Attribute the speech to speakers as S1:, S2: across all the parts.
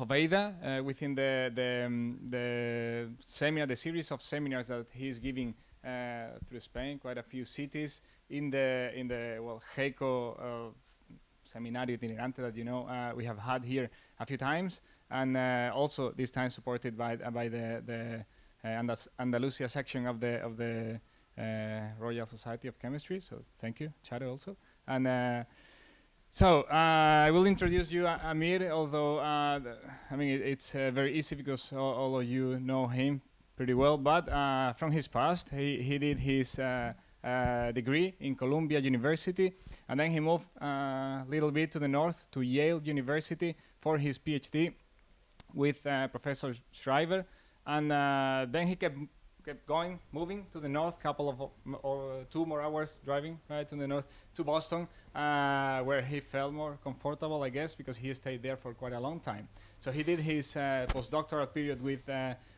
S1: Hoveyda within the seminar, the series of seminars that he's giving through Spain, quite a few cities in the well, HECO Seminario Itinerante that we have had here a few times, and also this time supported by the Andalusia section of the Royal Society of Chemistry. So thank you, Charo, also. And so I will introduce you, Amir. Although I mean it's very easy because all of you know him pretty well. But from his past, he did his degree in Columbia University, and then he moved a little bit to the north to Yale University for his PhD with Professor Schreiber, and then he kept moving to the north, couple of 2 more hours driving right to the north to Boston, where he felt more comfortable, I guess, because he stayed there for quite a long time. So he did his postdoctoral period with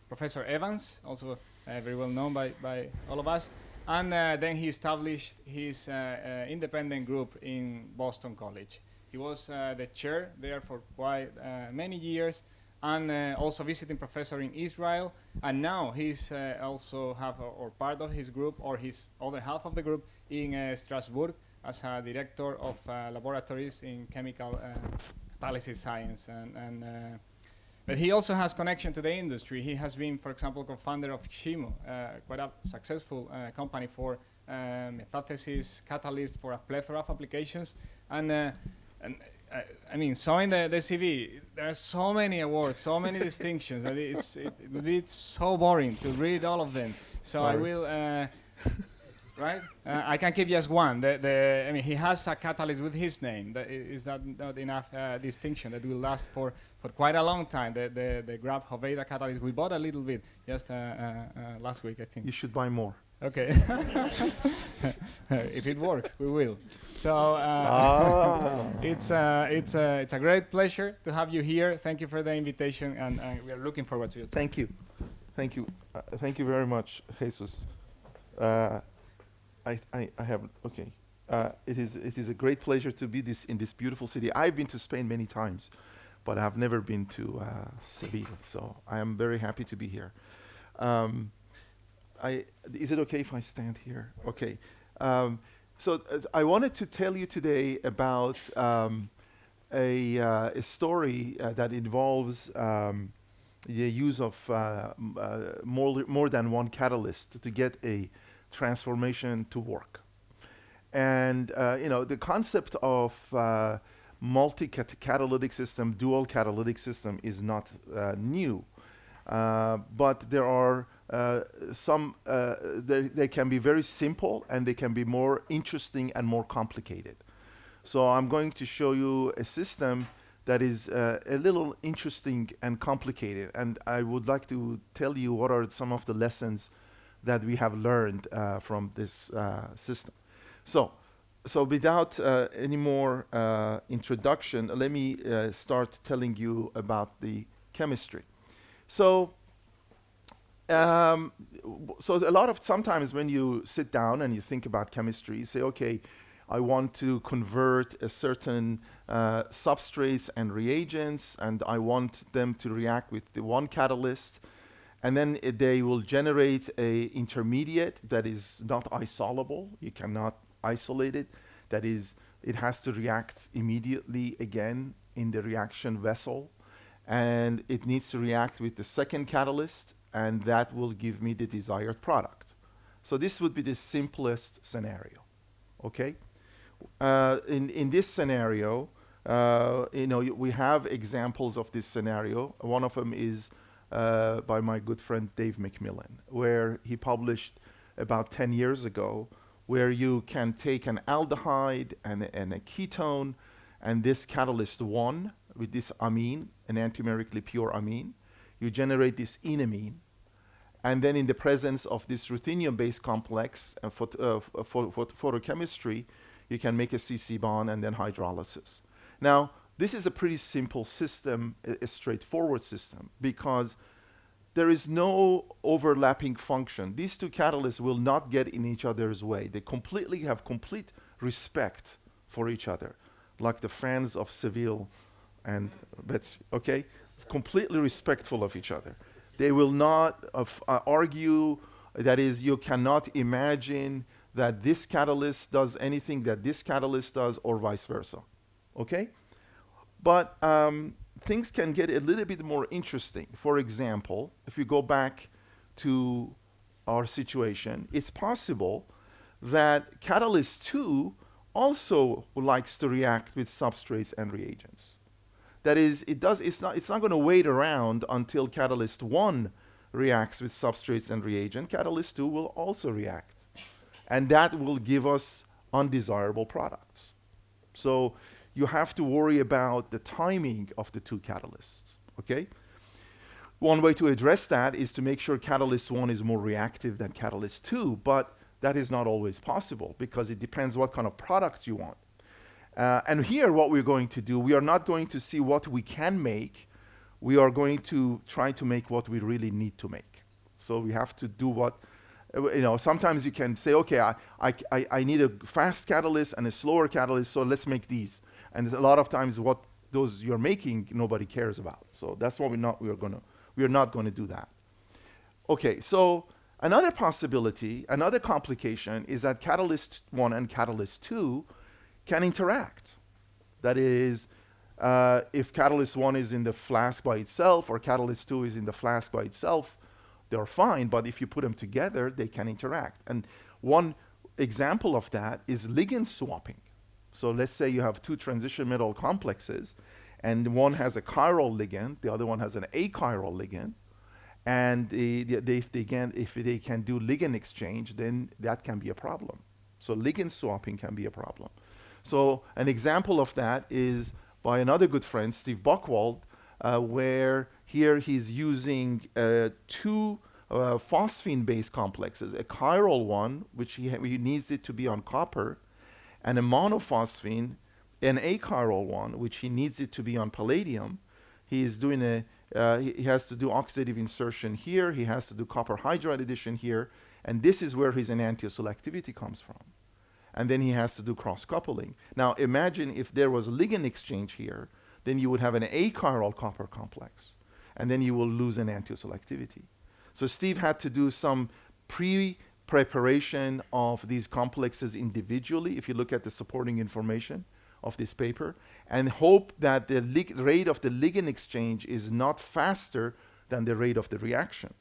S1: Professor Evans, also very well known by all of us. And then he established his independent group in Boston College. He was the chair there for quite many years, and also visiting professor in Israel. And now he's also or part of his group, or his other half of the group, in Strasbourg as a director of laboratories in chemical catalysis science. But he also has connection to the industry. He has been, for example, co-founder of Chimo, quite a successful company for metathesis catalyst for a plethora of applications. And I mean, so in the CV, there are so many awards, so many distinctions, that it would be so boring to read all of them. So sorry. I will, right? I can give just one. I mean, he has a catalyst with his name. Is that not enough distinction that will last for quite a long time? The Grab Hoveyda catalyst, we bought a little bit just last week, I think.
S2: You should buy more.
S1: Okay. If it works, we will. So it's a great pleasure to have you here. Thank you for the invitation, and we are looking forward to it.
S2: Thank you, thank you, thank you very much, Jesus. I have okay. It is a great pleasure to be in this beautiful city. I've been to Spain many times, but I've never been to Seville. So I am very happy to be here. Is it okay if I stand here? Okay. So I wanted to tell you today about a story that involves the use of more than one catalyst to get a transformation to work. And the concept of multi-catalytic system, dual catalytic system is not new, but there are they can be very simple, and they can be more interesting and more complicated. So I'm going to show you a system that is a little interesting and complicated, and I would like to tell you what are some of the lessons that we have learned from this system. So without any more introduction, let me start telling you about the chemistry. So sometimes when you sit down and you think about chemistry, you say, okay, I want to convert a certain substrates and reagents, and I want them to react with the one catalyst, and then they will generate a intermediate that is not isolable. You cannot isolate it. That is, it has to react immediately again in the reaction vessel, and it needs to react with the second catalyst, and that will give me the desired product. So this would be the simplest scenario, okay? In this scenario, we have examples of this scenario. One of them is by my good friend Dave McMillan, where he published about 10 years ago, where you can take an aldehyde and a ketone, and this catalyst 1 with this amine, an enantiomerically pure amine, you generate this enamine, and then in the presence of this ruthenium-based complex for photochemistry, you can make a CC bond and then hydrolysis. Now, this is a pretty simple system, a straightforward system, because there is no overlapping function. These two catalysts will not get in each other's way. They have complete respect for each other, like the fans of Seville and Betsy, okay? completely respectful of each other. They will not argue. That is, you cannot imagine that this catalyst does anything that this catalyst does, or vice versa. Okay? But things can get a little bit more interesting. For example, if we go back to our situation, it's possible that catalyst 2 also likes to react with substrates and reagents. That is, it's not going to wait around until catalyst 1 reacts with substrates and reagent. Catalyst 2 will also react. And that will give us undesirable products. So you have to worry about the timing of the two catalysts, okay? One way to address that is to make sure catalyst 1 is more reactive than catalyst 2, but that is not always possible because it depends what kind of products you want. And here what we're going to do, we are not going to see what we can make, we are going to try to make what we really need to make. So we have to do what, sometimes you can say, okay, I need a fast catalyst and a slower catalyst, so let's make these. And a lot of times what those you're making, nobody cares about. So that's what we are not going to do that. Okay, so another possibility, another complication is that catalyst 1 and catalyst 2 can interact. That is, if catalyst 1 is in the flask by itself or catalyst 2 is in the flask by itself, they're fine, but if you put them together, they can interact. And one example of that is ligand swapping. So let's say you have two transition metal complexes, and one has a chiral ligand, the other one has an achiral ligand, and if they can do ligand exchange, then that can be a problem. So ligand swapping can be a problem. So an example of that is by another good friend, Steve Buchwald, where here he's using two phosphine-based complexes, a chiral one, which he needs it to be on copper, and a monophosphine, an achiral one, which he needs it to be on palladium. He is doing he has to do oxidative insertion here, he has to do copper hydride addition here, and this is where his enantioselectivity comes from. And then he has to do cross-coupling. Now imagine if there was a ligand exchange here, then you would have an achiral copper complex, and then you will lose enantioselectivity. So Steve had to do some preparation of these complexes individually, if you look at the supporting information of this paper, and hope that the rate of the ligand exchange is not faster than the rate of the reaction,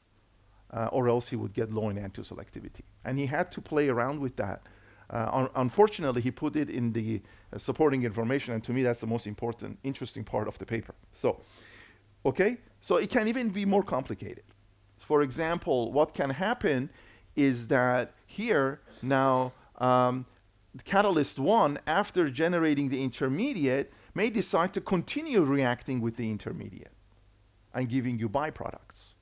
S2: or else he would get low enantioselectivity. And he had to play around with that. Unfortunately, he put it in the supporting information, and to me that's the most important, interesting part of the paper. So, okay, so it can even be more complicated. For example, what can happen is that here now catalyst 1, after generating the intermediate, may decide to continue reacting with the intermediate and giving you byproducts.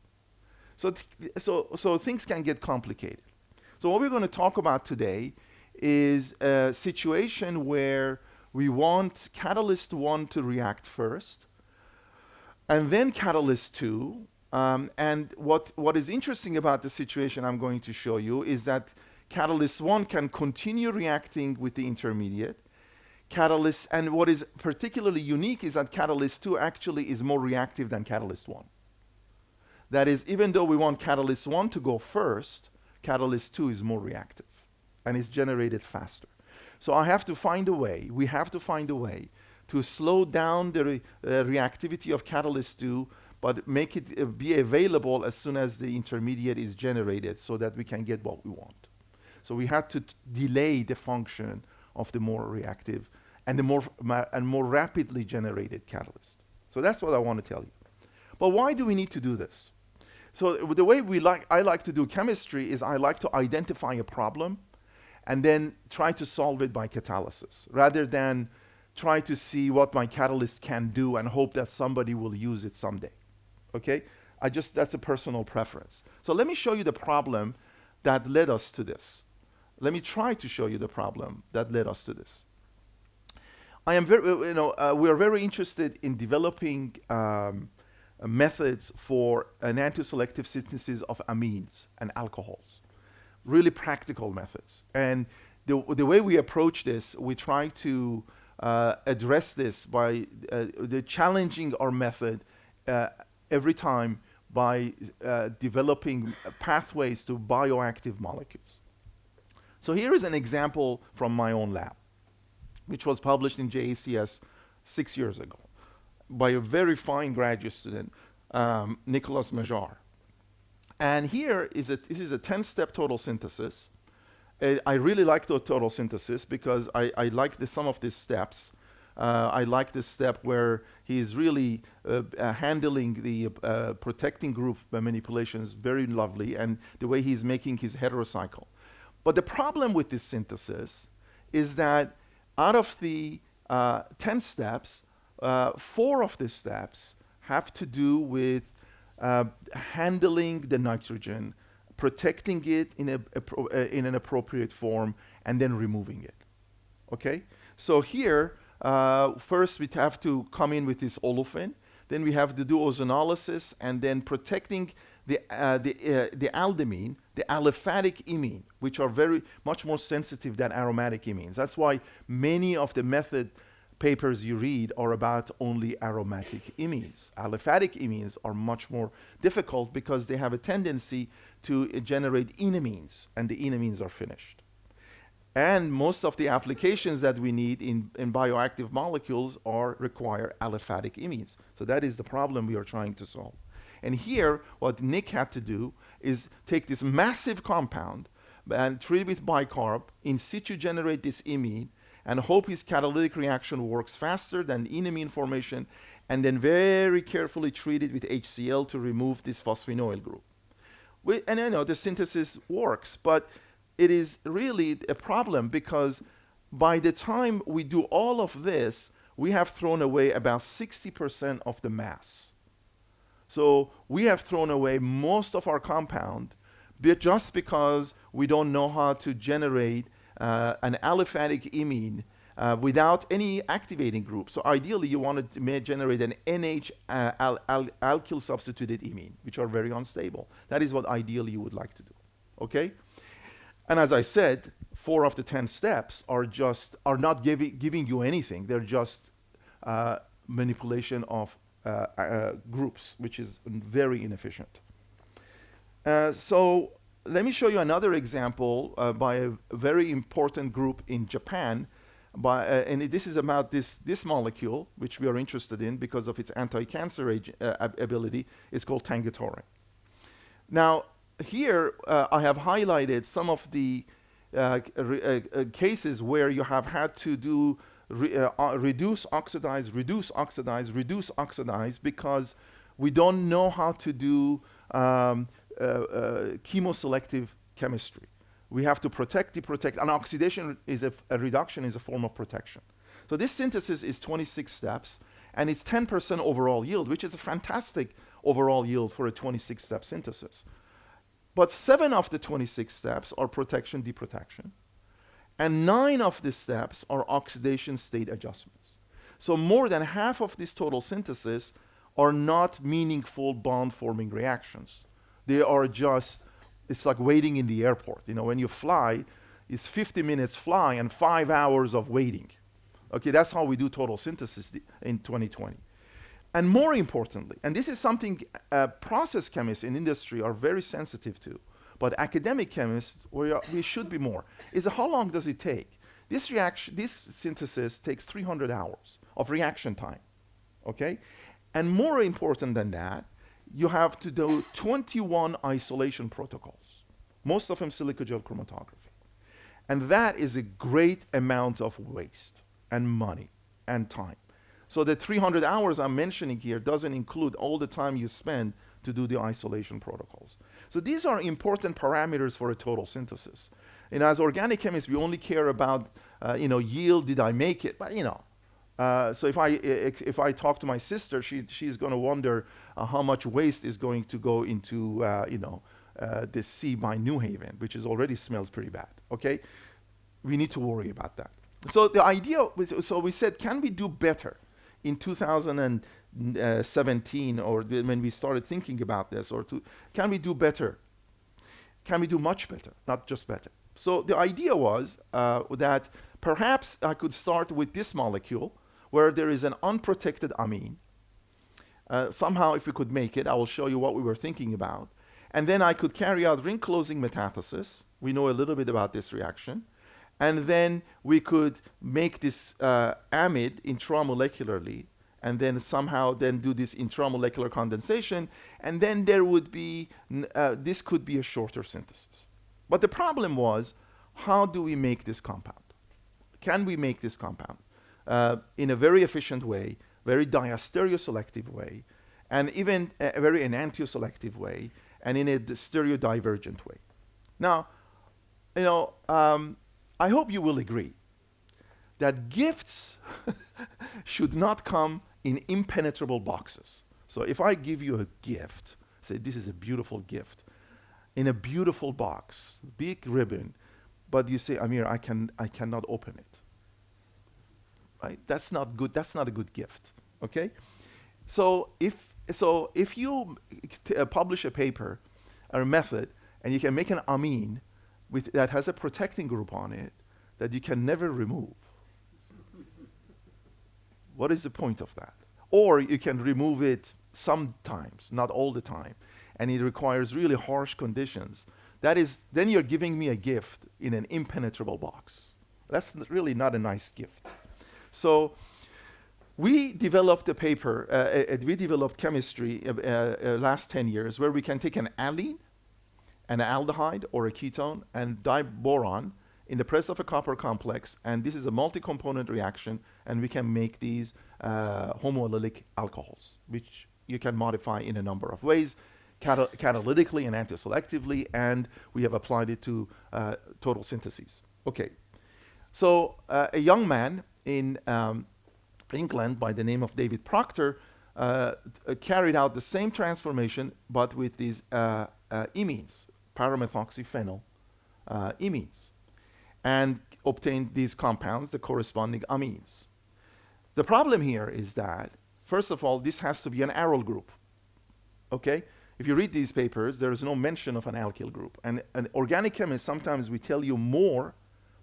S2: So things can get complicated. So what we're going to talk about today is a situation where we want catalyst 1 to react first, and then catalyst 2. And what is interesting about the situation I'm going to show you is that catalyst 1 can continue reacting with the intermediate. And what is particularly unique is that catalyst 2 actually is more reactive than catalyst 1. That is, even though we want catalyst 1 to go first, catalyst 2 is more reactive and is generated faster. So we have to find a way to slow down the reactivity of catalyst 2, but make it be available as soon as the intermediate is generated so that we can get what we want. So we had to delay the function of the more reactive and the more rapidly generated catalyst. So that's what I want to tell you. But why do we need to do this? So the way I like to do chemistry is I like to identify a problem and then try to solve it by catalysis, rather than try to see what my catalyst can do and hope that somebody will use it someday. Okay? That's a personal preference. So let me show you the problem that led us to this. Let me try to show you the problem that led us to this. We are very interested in developing methods for enantioselective synthesis of amines and alcohols. Really practical methods. And the way we approach this, we try to address this by challenging our method every time by developing pathways to bioactive molecules. So here is an example from my own lab, which was published in JACS 6 years ago by a very fine graduate student, Nicolas Majar. And here is this is a 10-step total synthesis. I really like the total synthesis because I like some of these steps. I like this step where he is really handling the protecting group manipulations very lovely, and the way he's making his heterocycle. But the problem with this synthesis is that out of the 10 steps, 4 of the steps have to do with handling the nitrogen, protecting it in an appropriate form, and then removing it. Okay? So here, first we have to come in with this olefin, then we have to do ozonolysis, and then protecting the aldimine, the aliphatic imine, which are very much more sensitive than aromatic imines. That's why many of the method papers you read are about only aromatic imines. Aliphatic imines are much more difficult because they have a tendency to generate enamines, and the enamines are finished. And most of the applications that we need in bioactive molecules require aliphatic imines. So that is the problem we are trying to solve. And here, what Nick had to do is take this massive compound and treat it with bicarb, in situ generate this imine, and hope his catalytic reaction works faster than enamine formation, and then very carefully treat it with HCl to remove this phosphenoyl group. And I know the synthesis works, but it is really a problem because by the time we do all of this, we have thrown away about 60% of the mass. So we have thrown away most of our compound just because we don't know how to generate an aliphatic imine without any activating group. So ideally, you want to generate an NH alkyl substituted imine, which are very unstable. That is what ideally you would like to do. Okay? And as I said, 4 of the 10 steps are not giving you anything. They're just manipulation of groups, which is very inefficient. So let me show you another example by a very important group in Japan. And this is about this molecule, which we are interested in because of its anti-cancer ability. It's called tangatorin. Now, here I have highlighted some of the cases where you have had to do reduce, oxidize, reduce, oxidize, reduce, oxidize, because we don't know how to do chemoselective chemistry. We have to protect, deprotect, and oxidation is a reduction is a form of protection. So this synthesis is 26 steps, and it's 10% overall yield, which is a fantastic overall yield for a 26-step synthesis. But 7 of the 26 steps are protection, deprotection, and 9 of the steps are oxidation state adjustments. So more than half of this total synthesis are not meaningful bond-forming reactions. They are just, it's like waiting in the airport. You know, when you fly, it's 50 minutes fly and 5 hours of waiting. Okay, that's how we do total synthesis in 2020. And more importantly, and this is something process chemists in industry are very sensitive to, but academic chemists, we should be more, is how long does it take? This synthesis takes 300 hours of reaction time, okay? And more important than that, you have to do 21 isolation protocols, most of them silica gel chromatography. And that is a great amount of waste and money and time. So the 300 hours I'm mentioning here doesn't include all the time you spend to do the isolation protocols. So these are important parameters for a total synthesis. And as organic chemists, we only care about, yield, did I make it? But, so if I talk to my sister, she's going to wonder how much waste is going to go into, the sea by New Haven, which already smells pretty bad, okay? We need to worry about that. So the idea, so we said, can we do better? In 2017, or when we started thinking about this, can we do better? Can we do much better, not just better? So the idea was that perhaps I could start with this molecule where there is an unprotected amine. Somehow, if we could make it, I will show you what we were thinking about. And then I could carry out ring closing metathesis. We know a little bit about this reaction. And then we could make this amide intramolecularly, and then somehow then do this intramolecular condensation, and then there would be, this could be a shorter synthesis. But the problem was, how do we make this compound? Can we make this compound in a very efficient way, very diastereoselective way, and even a very enantioselective way, and in a stereodivergent way? Now, you know, I hope you will agree that gifts should not come in impenetrable boxes. So if I give you a gift, say this is a beautiful gift, in a beautiful box, big ribbon, but you say, Amir, I cannot open it. Right? That's not good. That's not a good gift. Okay? So if you publish a paper or a method, and you can make an amine that has a protecting group on it that you can never remove, what is the point of that? Or you can remove it sometimes, not all the time, and it requires really harsh conditions. That is, then you're giving me a gift in an impenetrable box. That's really not a nice gift. So we developed a paper, we developed chemistry last 10 years where we can take an allene, an aldehyde or a ketone, and diboron in the presence of a copper complex, and this is a multi-component reaction, and we can make these homoallylic alcohols, which you can modify in a number of ways, catalytically and enantioselectively, and we have applied it to total syntheses. Okay, so a young man in England by the name of David Proctor carried out the same transformation, but with these imines, paramethoxyphenyl imines, and obtained these compounds, the corresponding amines. The problem here is that, first of all, this has to be an aryl group. Okay? If you read these papers, there is no mention of an alkyl group. And an organic chemist, sometimes we tell you more,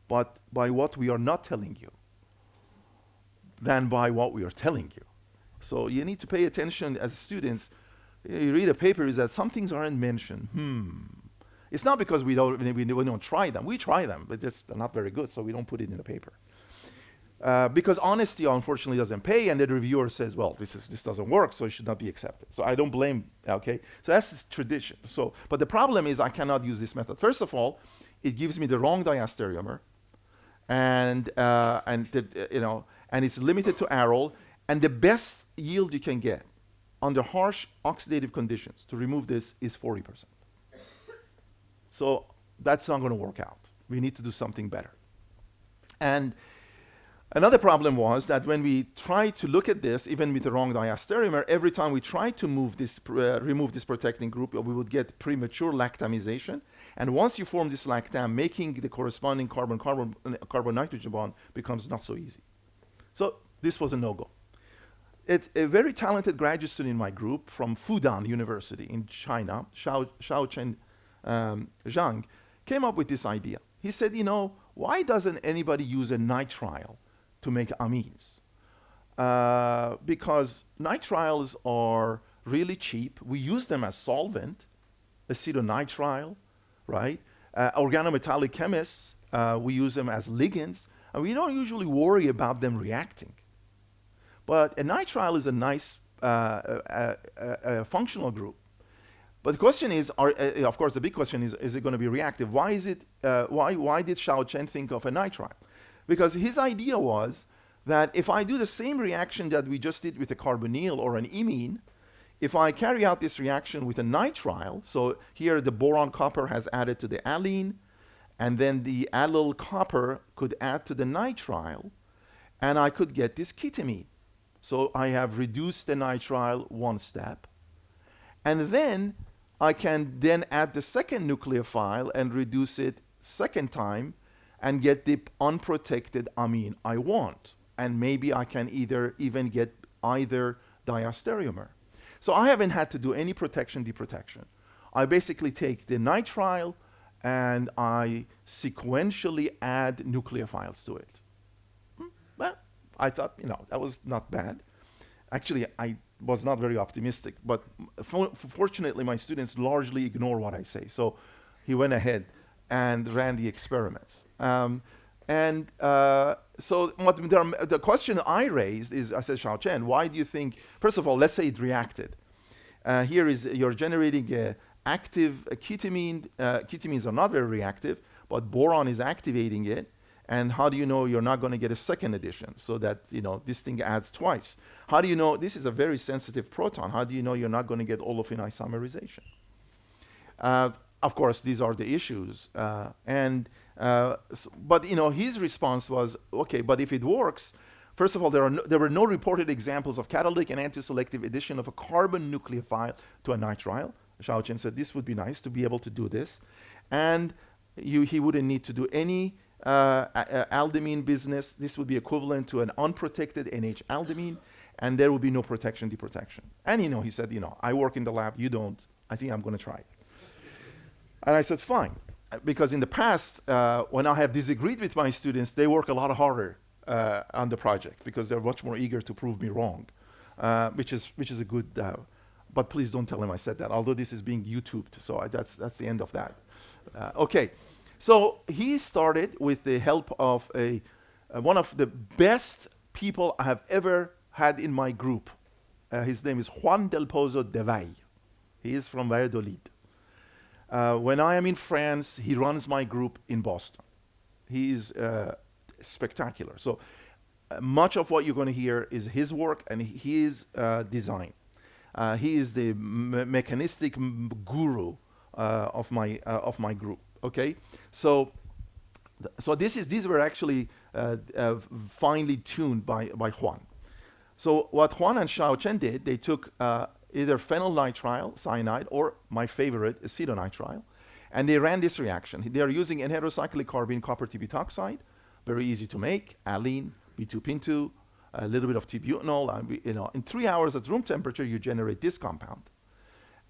S2: but by what we are not telling you, than by what we are telling you. So you need to pay attention as students. You read a paper, is that some things aren't mentioned. It's not because we don't try them. We try them, but they're not very good, so we don't put it in the paper. Because honesty, unfortunately, doesn't pay, and the reviewer says, well, this doesn't work, so it should not be accepted. So I don't blame, okay? So that's tradition. So, but the problem is I cannot use this method. First of all, it gives me the wrong diastereomer, and it's limited to aryl, and the best yield you can get under harsh oxidative conditions to remove this is 40%. So that's not going to work out. We need to do something better. And another problem was that when we tried to look at this, even with the wrong diastereomer, every time we tried to remove this protecting group, we would get premature lactamization. And once you form this lactam, making the corresponding carbon-nitrogen bond becomes not so easy. So this was a no-go. A very talented graduate student in my group from Fudan University in China, Xiaochen Zhang, came up with this idea. He said, why doesn't anybody use a nitrile to make amines? Because nitriles are really cheap. We use them as solvent, acetonitrile, right? Organometallic chemists, we use them as ligands, and we don't usually worry about them reacting. But a nitrile is a nice functional group. But the question is, of course, the big question is it going to be reactive? Why did Xiao Chen think of a nitrile? Because his idea was that if I do the same reaction that we just did with a carbonyl or an imine, if I carry out this reaction with a nitrile, so here the boron copper has added to the allene, and then the allyl copper could add to the nitrile, and I could get this ketamine. So I have reduced the nitrile one step, and then I can then add the second nucleophile and reduce it second time and get the unprotected amine I want. And maybe I can even get either diastereomer. So I haven't had to do any protection, deprotection. I basically take the nitrile and I sequentially add nucleophiles to it. Well, I thought, that was not bad. Actually, I was not very optimistic. But fortunately, my students largely ignore what I say. So he went ahead and ran the experiments. So the question I raised is, I said, Xiaochen, why do you think, first of all, let's say it reacted. Here is, you're generating active ketamine. Ketamines are not very reactive, but boron is activating it. And how do you know you're not going to get a second addition so that, this thing adds twice? How do you know this is a very sensitive proton? How do you know you're not going to get olefin isomerization? Of course, these are the issues. But his response was, okay, but if it works, first of all, there were no reported examples of catalytic and antiselective addition of a carbon nucleophile to a nitrile. Xiaochen said this would be nice to be able to do this. And he wouldn't need to do any aldimine business. This would be equivalent to an unprotected NH-aldimine, and there would be no protection, deprotection. And he said, I work in the lab, you don't. I think I'm going to try it. And I said, fine. Because in the past, when I have disagreed with my students, they work a lot harder on the project because they're much more eager to prove me wrong, which is a good. But please don't tell him I said that. Although this is being YouTubed, so that's the end of that. Okay, so he started with the help of one of the best people I have ever had in my group. His name is Juan del Pozo de Valle. He is from Valladolid. When I am in France, he runs my group in Boston. He is spectacular. So much of what you're going to hear is his work and his design. He is the mechanistic guru of my group. Okay, so these were actually finely tuned by Juan. So what Juan and Xiaochen did, they took either phenylnitrile, cyanide, or my favorite, acetonitrile, and they ran this reaction. They are using N-heterocyclic carbene copper T-butoxide, very easy to make, allene, B2-pin2, a little bit of T-butanol, and in 3 hours at room temperature, you generate this compound.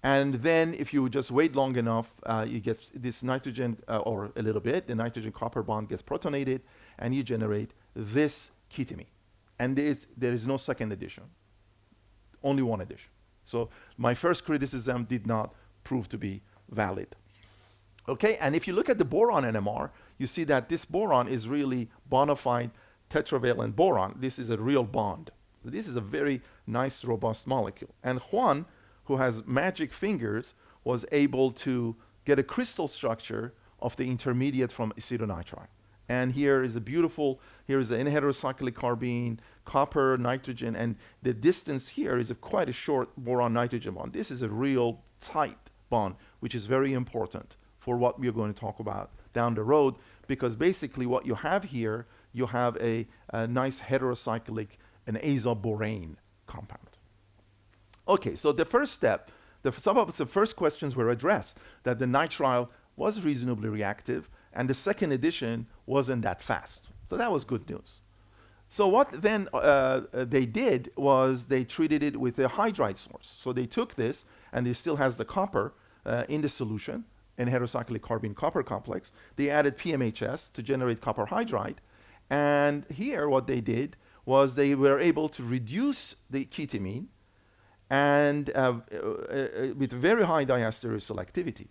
S2: And then if you just wait long enough, you get this nitrogen, or a little bit, the nitrogen-copper bond gets protonated, and you generate this ketamine. And there is no second addition, only one addition. So my first criticism did not prove to be valid. Okay, and if you look at the boron NMR, you see that this boron is really bona fide tetravalent boron. This is a real bond. So this is a very nice, robust molecule. And Juan, who has magic fingers, was able to get a crystal structure of the intermediate from acetonitrile. And here is here is an N-heterocyclic carbene, copper, nitrogen, and the distance here is quite a short boron-nitrogen bond. This is a real tight bond, which is very important for what we are going to talk about down the road, because basically what you have here, you have a nice heterocyclic, an azoborane compound. Okay, so the first step, some of the first questions were addressed, that the nitrile was reasonably reactive, and the second addition wasn't that fast. So that was good news. So what then they did was they treated it with a hydride source. So they took this, and it still has the copper in the solution, an heterocyclic carbene copper complex. They added PMHS to generate copper hydride. And here what they did was they were able to reduce the ketamine and with very high diastereoselectivity selectivity.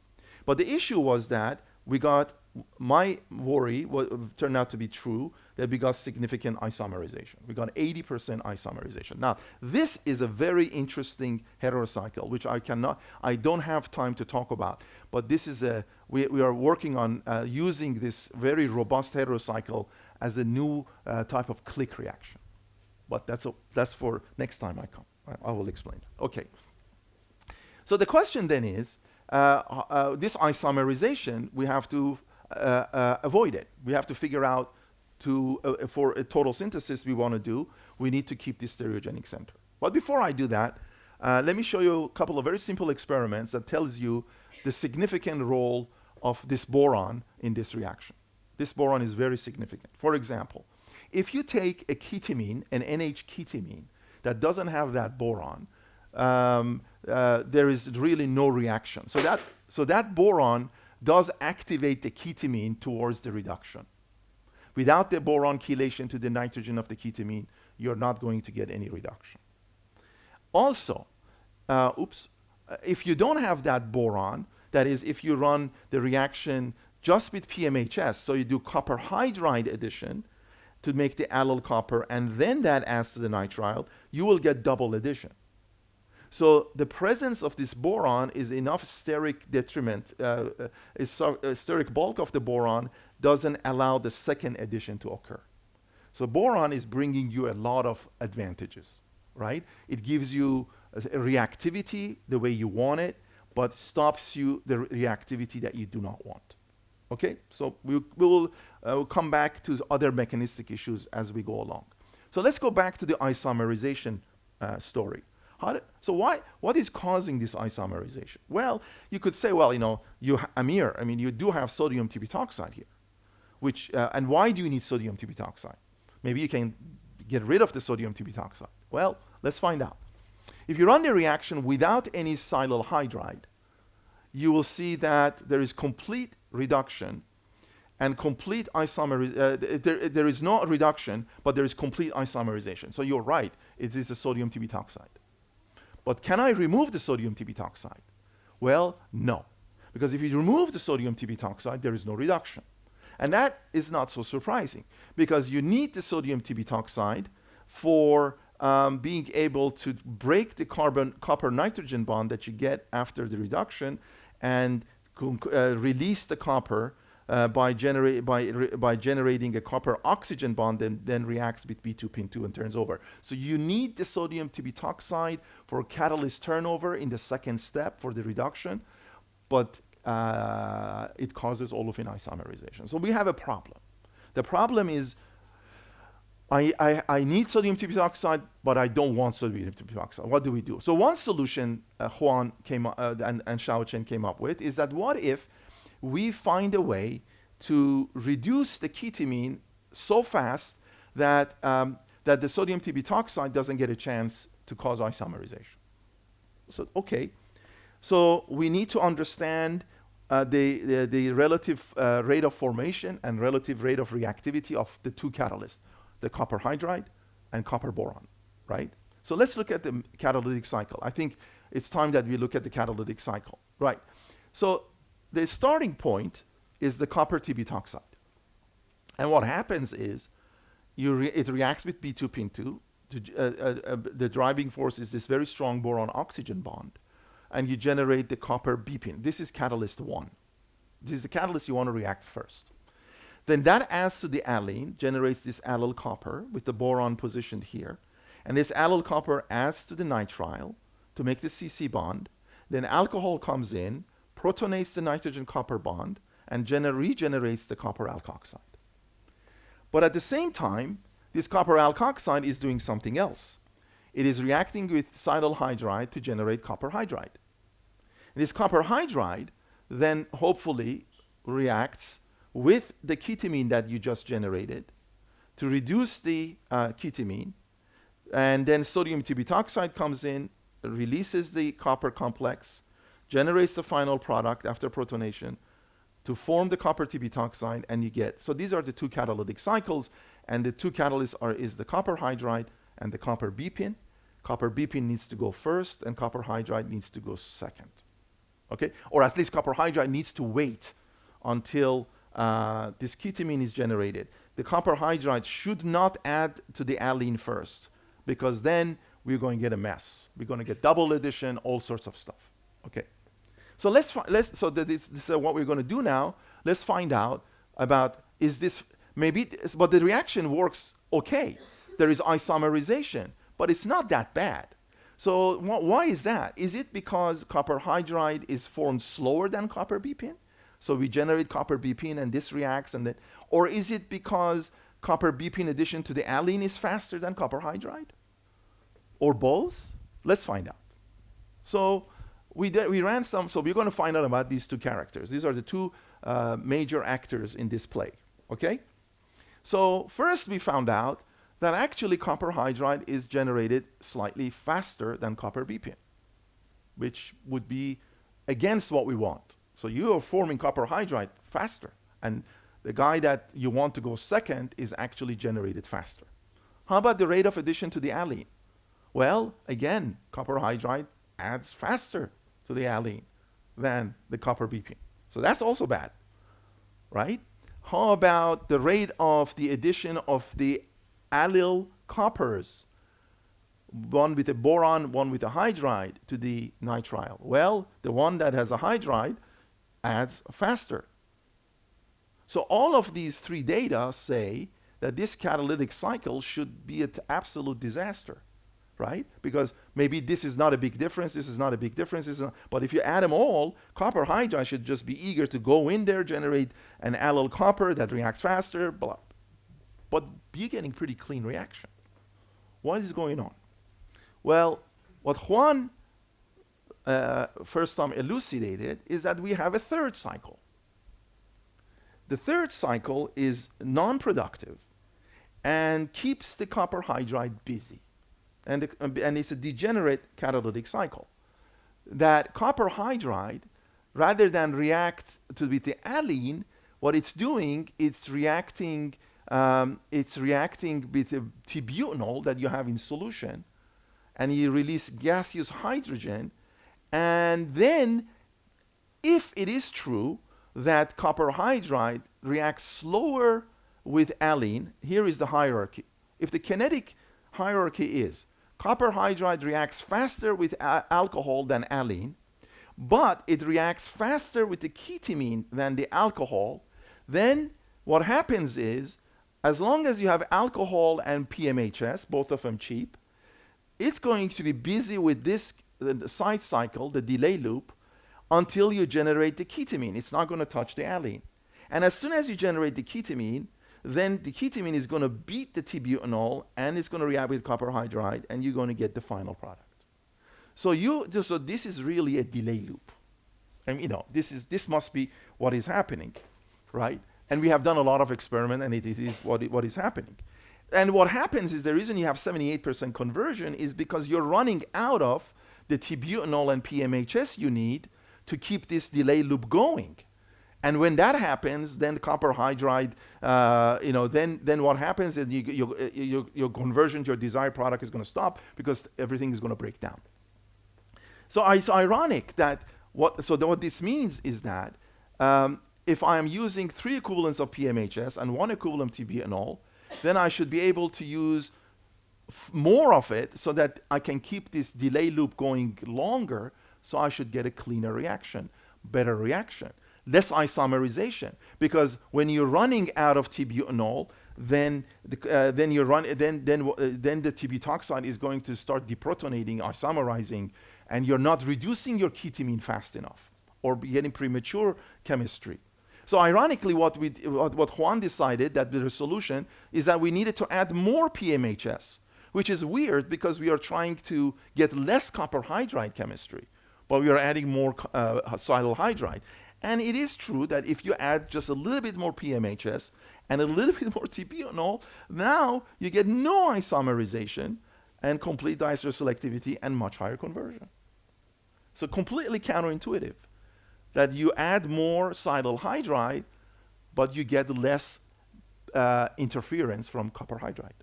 S2: But the issue was that my worry turned out to be true, that we got significant isomerization. We got 80% isomerization. Now, this is a very interesting heterocycle, which I don't have time to talk about, but this is we are working on using this very robust heterocycle as a new type of click reaction. But that's for next time I come. I will explain. Okay. So the question then is, this isomerization, we have to avoid it. We have to figure out for a total synthesis we want to do, we need to keep this stereogenic center. But before I do that, let me show you a couple of very simple experiments that tells you the significant role of this boron in this reaction. This boron is very significant. For example, if you take a ketamine, an NH-ketamine, that doesn't have that boron, there is really no reaction. So that boron does activate the ketamine towards the reduction. Without the boron chelation to the nitrogen of the ketamine, you're not going to get any reduction. Also, if you don't have that boron, that is, if you run the reaction just with PMHS, so you do copper hydride addition to make the allyl copper, and then that adds to the nitrile, you will get double addition. So the presence of this boron is enough steric detriment, steric bulk of the boron doesn't allow the second addition to occur. So boron is bringing you a lot of advantages, right? It gives you a reactivity the way you want it, but stops you the reactivity that you do not want. Okay, so we'll come back to other mechanistic issues as we go along. So let's go back to the isomerization story. What is causing this isomerization? Well, you could say, well, Amir, you do have sodium tibetoxide here, which, and why do you need sodium tibetoxide? Maybe you can get rid of the sodium tibetoxide. Well, let's find out. If you run the reaction without any silyl hydride, you will see that there is complete reduction and complete isomerization. There is no reduction, but there is complete isomerization. So you're right, it is a sodium tibetoxide. But can I remove the sodium tibetoxide? Well, no. Because if you remove the sodium tibetoxide, there is no reduction. And that is not so surprising, because you need the sodium tibetoxide for being able to break the copper-nitrogen bond that you get after the reduction and release the copper by generating a copper-oxygen bond, and then reacts with B2-pin2 and turns over. So you need the sodium tibetoxide for catalyst turnover in the second step for the reduction, but it causes olefin isomerization. So we have a problem. The problem is I need sodium tibetoxide, but I don't want sodium tibetoxide. What do we do? So one solution Juan came and Xiaochen came up with is that what if we find a way to reduce the ketamine so fast that that the sodium tibetoxide doesn't get a chance to cause isomerization. So okay, so we need to understand the relative rate of formation and relative rate of reactivity of the two catalysts, the copper hydride and copper boron, right? So let's look at the catalytic cycle. I think it's time that we look at the catalytic cycle, right? So the starting point is the copper tibetoxide. And what happens is it reacts with B2-pin2. The driving force is this very strong boron-oxygen bond. And you generate the copper B-pin. This is catalyst 1. This is the catalyst you want to react first. Then that adds to the allene, generates this allyl copper with the boron positioned here. And this allyl copper adds to the nitrile to make the CC bond. Then alcohol comes in, protonates the nitrogen copper bond, and regenerates the copper alkoxide. But at the same time, this copper alkoxide is doing something else. It is reacting with silyl hydride to generate copper hydride. And this copper hydride then hopefully reacts with the ketamine that you just generated to reduce the ketamine. And then sodium tibetoxide comes in, releases the copper complex, generates the final product after protonation to form the copper tibetoxide, and you get. So these are the two catalytic cycles, and the two catalysts is the copper hydride and the copper B-pin. Copper B-pin needs to go first, and copper hydride needs to go second. Okay? Or at least copper hydride needs to wait until this ketamine is generated. The copper hydride should not add to the allene first, because then we're going to get a mess. We're going to get double addition, all sorts of stuff. Okay? So this is what we're going to do now. Let's find out about, is this, but the reaction works okay. There is isomerization, but it's not that bad. So why is that? Is it because copper hydride is formed slower than copper B-pin? So we generate copper B-pin and this reacts, and then, or is it because copper B-pin addition to the allene is faster than copper hydride? Or both? Let's find out. So we ran some, so we're going to find out about these two characters. These are the two major actors in this play, okay? So first we found out that actually copper hydride is generated slightly faster than copper B-pin, which would be against what we want. So you are forming copper hydride faster, and the guy that you want to go second is actually generated faster. How about the rate of addition to the allene? Well, again, copper hydride adds faster to the alene than the copper butene. So that's also bad, right? How about the rate of the addition of the allyl coppers, one with a boron, one with a hydride, to the nitrile? Well, the one that has a hydride adds faster. So all of these three data say that this catalytic cycle should be an absolute disaster, right? Because maybe this is not a big difference, this is not a big difference, but if you add them all, copper hydride should just be eager to go in there, generate an allyl copper that reacts faster, blah. But you're getting pretty clean reaction. What is going on? Well, what Juan first time elucidated is that we have a third cycle. The third cycle is non-productive and keeps the copper hydride busy. And it's a degenerate catalytic cycle. That copper hydride, rather than react with the alene, what it's doing, it's reacting with the T-butanol that you have in solution, and you release gaseous hydrogen. And then, if it is true that copper hydride reacts slower with alene, here is the hierarchy. If the kinetic hierarchy is copper hydride reacts faster with alcohol than alene, but it reacts faster with the ketamine than the alcohol, then what happens is, as long as you have alcohol and PMHS, both of them cheap, it's going to be busy with this side cycle, the delay loop, until you generate the ketamine. It's not going to touch the alene. And as soon as you generate the ketamine, then the ketamine is going to beat the T-butanol and it's going to react with copper hydride, and you're going to get the final product. So this is really a delay loop. And this must be what is happening, right? And we have done a lot of experiment, and it is what is happening. And what happens is the reason you have 78% conversion is because you're running out of the T-butanol and PMHS you need to keep this delay loop going. And when that happens, then the copper hydride, then what happens is your conversion to your desired product is going to stop because everything is going to break down. So it's ironic that what this means is that if I am using 3 equivalents of PMHS and 1 equivalent T-butanol, then I should be able to use more of it so that I can keep this delay loop going longer, so I should get a cleaner reaction, better reaction, less isomerization. Because when you're running out of T-butanol, then the T-butoxide is going to start deprotonating, isomerizing, and you're not reducing your ketamine fast enough, or getting premature chemistry. So ironically, what Juan decided that the solution is that we needed to add more PMHS, which is weird because we are trying to get less copper hydride chemistry, but we are adding more silyl hydride. And it is true that if you add just a little bit more PMHS and a little bit more T-butanol, now you get no isomerization and complete diastereoselectivity and much higher conversion. So completely counterintuitive that you add more silyl hydride, but you get less interference from copper hydride.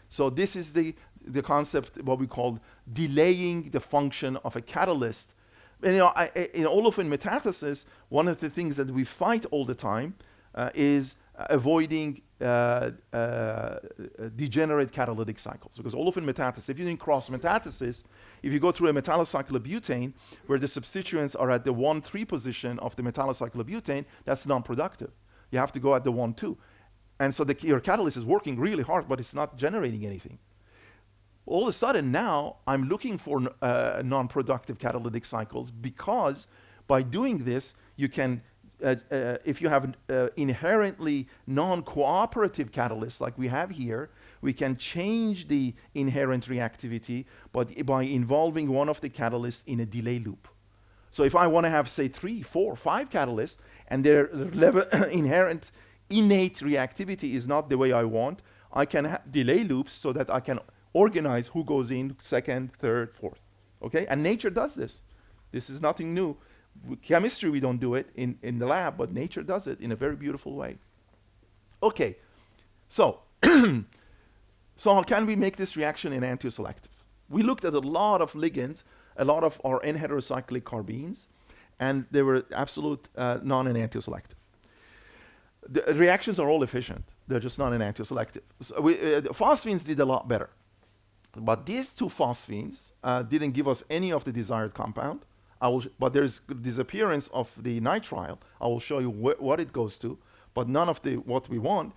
S2: So this is the concept, what we call delaying the function of a catalyst. And in olefin metathesis, one of the things that we fight all the time is avoiding degenerate catalytic cycles. Because olefin metathesis, if you're doing cross metathesis, if you go through a metallocyclobutane where the substituents are at the 1,3 position of the metallocyclobutane, that's non-productive. You have to go at the 1,2. And so your catalyst is working really hard, but it's not generating anything. All of a sudden now, I'm looking for non-productive catalytic cycles, because by doing this, you can, if you have inherently non-cooperative catalysts like we have here, we can change the inherent reactivity by involving one of the catalysts in a delay loop. So if I want to have, say, 3, 4, 5 catalysts, and their level inherent innate reactivity is not the way I want, I can have delay loops so that I can organize who goes in second, third, fourth. Okay? And nature does this. This is nothing new. With chemistry, we don't do it in the lab, but nature does it in a very beautiful way. Okay. So, so how can we make this reaction enantioselective? We looked at a lot of ligands, a lot of our N-heterocyclic carbenes, and they were absolute non-enantioselective. The reactions are all efficient. They're just non-enantioselective. So the phosphines did a lot better. But these two phosphines didn't give us any of the desired compound. But there's disappearance of the nitrile. I will show you what it goes to, but none of the what we want.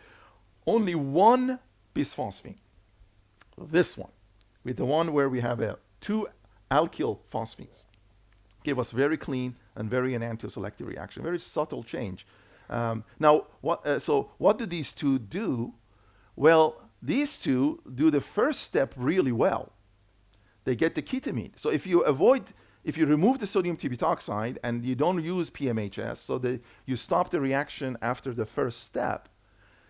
S2: Only one bisphosphine. This one, with the one where we have two alkyl phosphines, gave us very clean and very enantioselective reaction. Very subtle change. Now, what do these two do? Well, these two do the first step really well. They get the ketamine. So if you remove the sodium t-butoxide and you don't use PMHS, so that you stop the reaction after the first step,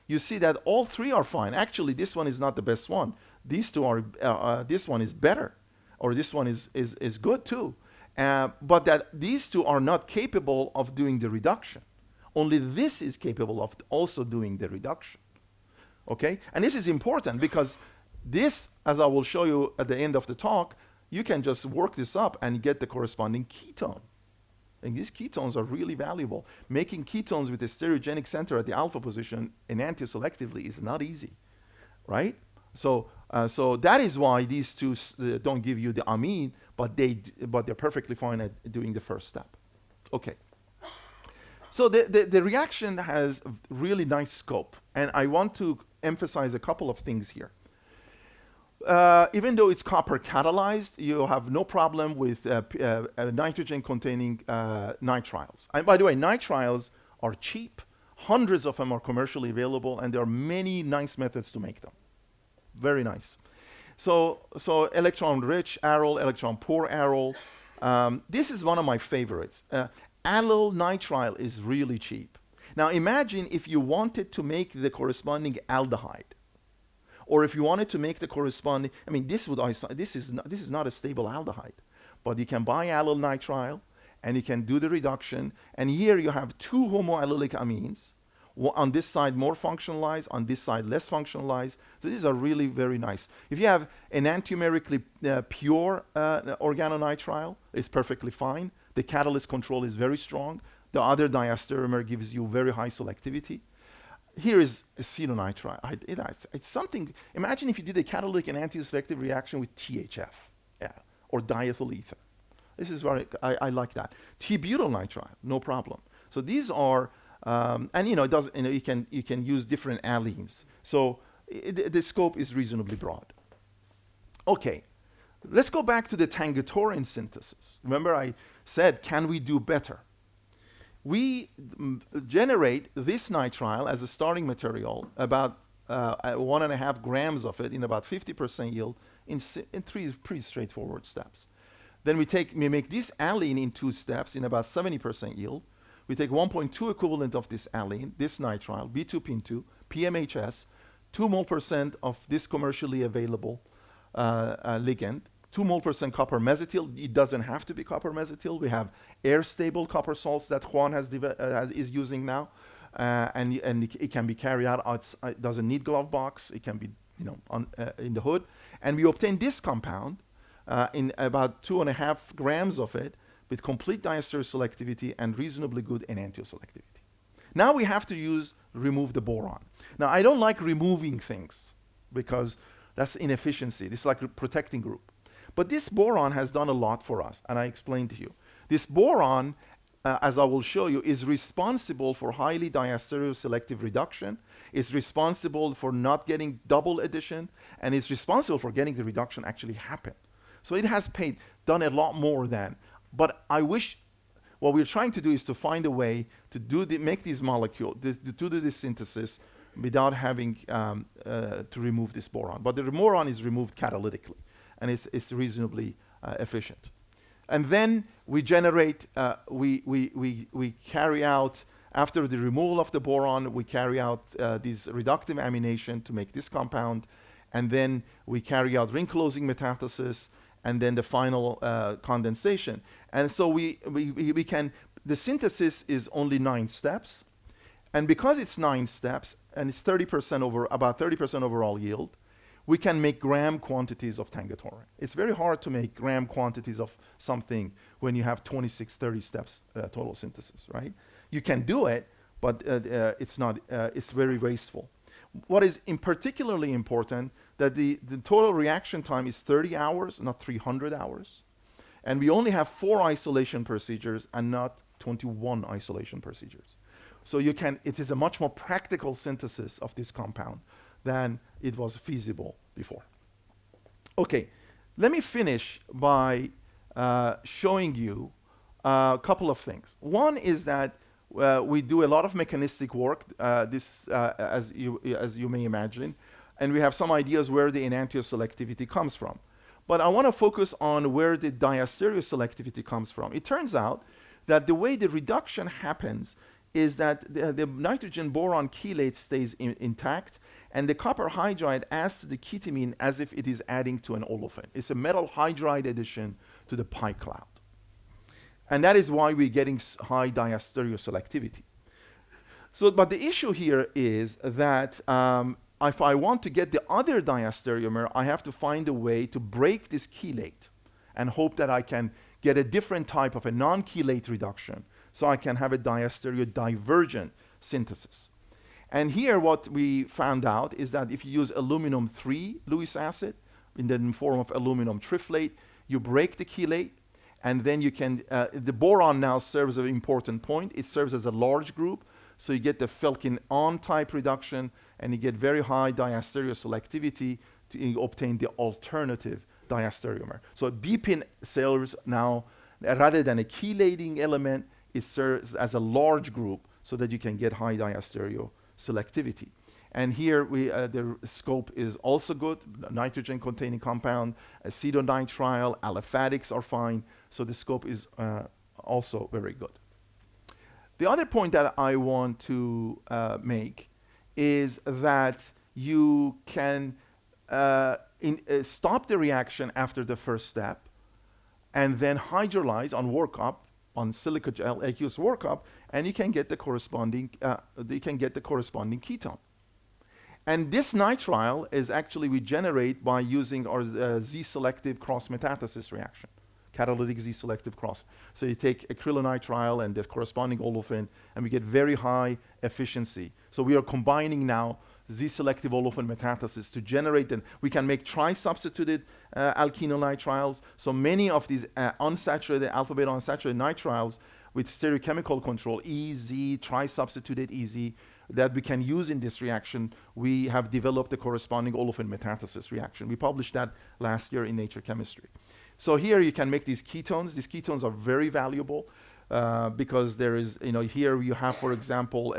S2: you see that all three are fine. Actually, this one is not the best one. These two are, this one is better, or this one is good too. But that these two are not capable of doing the reduction. Only this is capable of also doing the reduction. Okay? And this is important because this, as I will show you at the end of the talk, you can just work this up and get the corresponding ketone. And these ketones are really valuable. Making ketones with a stereogenic center at the alpha position enantioselectively is not easy, right? So that is why these two don't give you the amine, but they're perfectly fine at doing the first step. Okay. So the reaction has really nice scope, and I want to emphasize a couple of things here. Even though it's copper catalyzed, you have no problem with nitrogen-containing nitriles. And by the way, nitriles are cheap. Hundreds of them are commercially available, and there are many nice methods to make them. Very nice. So electron-rich aryl, electron-poor aryl. This is one of my favorites. Allyl nitrile is really cheap. Now imagine if you wanted to make the corresponding aldehyde, or if you wanted to make the corresponding, I mean, this is not a stable aldehyde, but you can buy allyl nitrile, and you can do the reduction, and here you have two homoallylic amines, on this side more functionalized, on this side less functionalized. So these are really very nice. If you have enantiomerically pure organonitrile, it's perfectly fine. The catalyst control is very strong. The other diastereomer gives you very high selectivity. Here is acetonitrile. It's something. Imagine if you did a catalytic enantioselective reaction with THF, or diethyl ether. This is where I like that. T-butylnitrile, no problem. So these are, and you can use different allenes. So the scope is reasonably broad. Okay, let's go back to the tangatorin synthesis. Remember, I said, can we do better? We generate this nitrile as a starting material, about 1.5 grams of it in about 50% yield in three pretty straightforward steps. Then we make this allene in 2 steps in about 70% yield. We take 1.2 equivalent of this allene, this nitrile, B2PIN2, PMHS, 2 mol% of this commercially available ligand, 2 mol% copper mesotyl. It doesn't have to be copper mesotyl. We have air-stable copper salts that Juan is using now, and it can be carried out. It doesn't need glove box. It can be in the hood, and we obtain this compound in about 2.5 grams of it with complete diester selectivity and reasonably good enantioselectivity. Now we have to remove the boron. Now I don't like removing things because that's inefficiency. This is like a protecting group. But this boron has done a lot for us, and I explained to you. This boron, as I will show you, is responsible for highly diastereoselective reduction, is responsible for not getting double addition, and is responsible for getting the reduction actually happen. So it has done a lot more than. But I wish, what we're trying to do is to find a way to make these molecules, to do this synthesis without having to remove this boron. But the boron is removed catalytically, and it's reasonably efficient. And then we generate, we carry out, after the removal of the boron, we carry out this reductive amination to make this compound, and then we carry out ring closing metathesis, and then the final condensation. And so the synthesis is only 9 steps, and because it's 9 steps, and it's about 30% overall yield, we can make gram quantities of tangatorin. It's very hard to make gram quantities of something when you have 26, 30 steps total synthesis, right? You can do it, but it's very wasteful. What is particularly important that the total reaction time is 30 hours, not 300 hours. And we only have 4 isolation procedures and not 21 isolation procedures. So it is a much more practical synthesis of this compound than it was feasible before. Okay, let me finish by showing you a couple of things. One is that we do a lot of mechanistic work, as you may imagine, and we have some ideas where the enantioselectivity comes from. But I want to focus on where the diastereoselectivity comes from. It turns out that the way the reduction happens is that the nitrogen boron chelate stays intact, and the copper hydride adds to the ketamine as if it is adding to an olefin. It's a metal hydride addition to the pi cloud. And that is why we're getting high diastereoselectivity. So, but the issue here is that if I want to get the other diastereomer, I have to find a way to break this chelate and hope that I can get a different type of a non-chelate reduction, so I can have a diastereodivergent synthesis. And here what we found out is that if you use aluminum-3 Lewis acid in the form of aluminum triflate, you break the chelate, and then you can, the boron now serves an important point. It serves as a large group, so you get the Felkin-on type reduction, and you get very high diastereoselectivity to obtain the alternative diastereomer. So BPIN serves now, rather than a chelating element, it serves as a large group so that you can get high diastereoselectivity. And here the scope is also good. Nitrogen-containing compound, acetonitrile, aliphatics are fine. So the scope is also very good. The other point that I want to make is that you can stop the reaction after the first step and then hydrolyze on workup, on silica gel aqueous workup, and you can get the corresponding ketone. And this nitrile is actually we generate by using our Z-selective cross-metathesis reaction, catalytic Z-selective cross. So you take acrylonitrile and the corresponding olefin, and we get very high efficiency. So we are combining now Z-selective olefin metathesis to generate them. We can make tri-substituted alkylonitriles. So many of these unsaturated, alpha-beta unsaturated nitriles with stereochemical control, EZ, tri-substituted EZ, that we can use in this reaction, we have developed the corresponding olefin metathesis reaction. We published that last year in Nature Chemistry. So here you can make these ketones. These ketones are very valuable because there is, here you have, for example,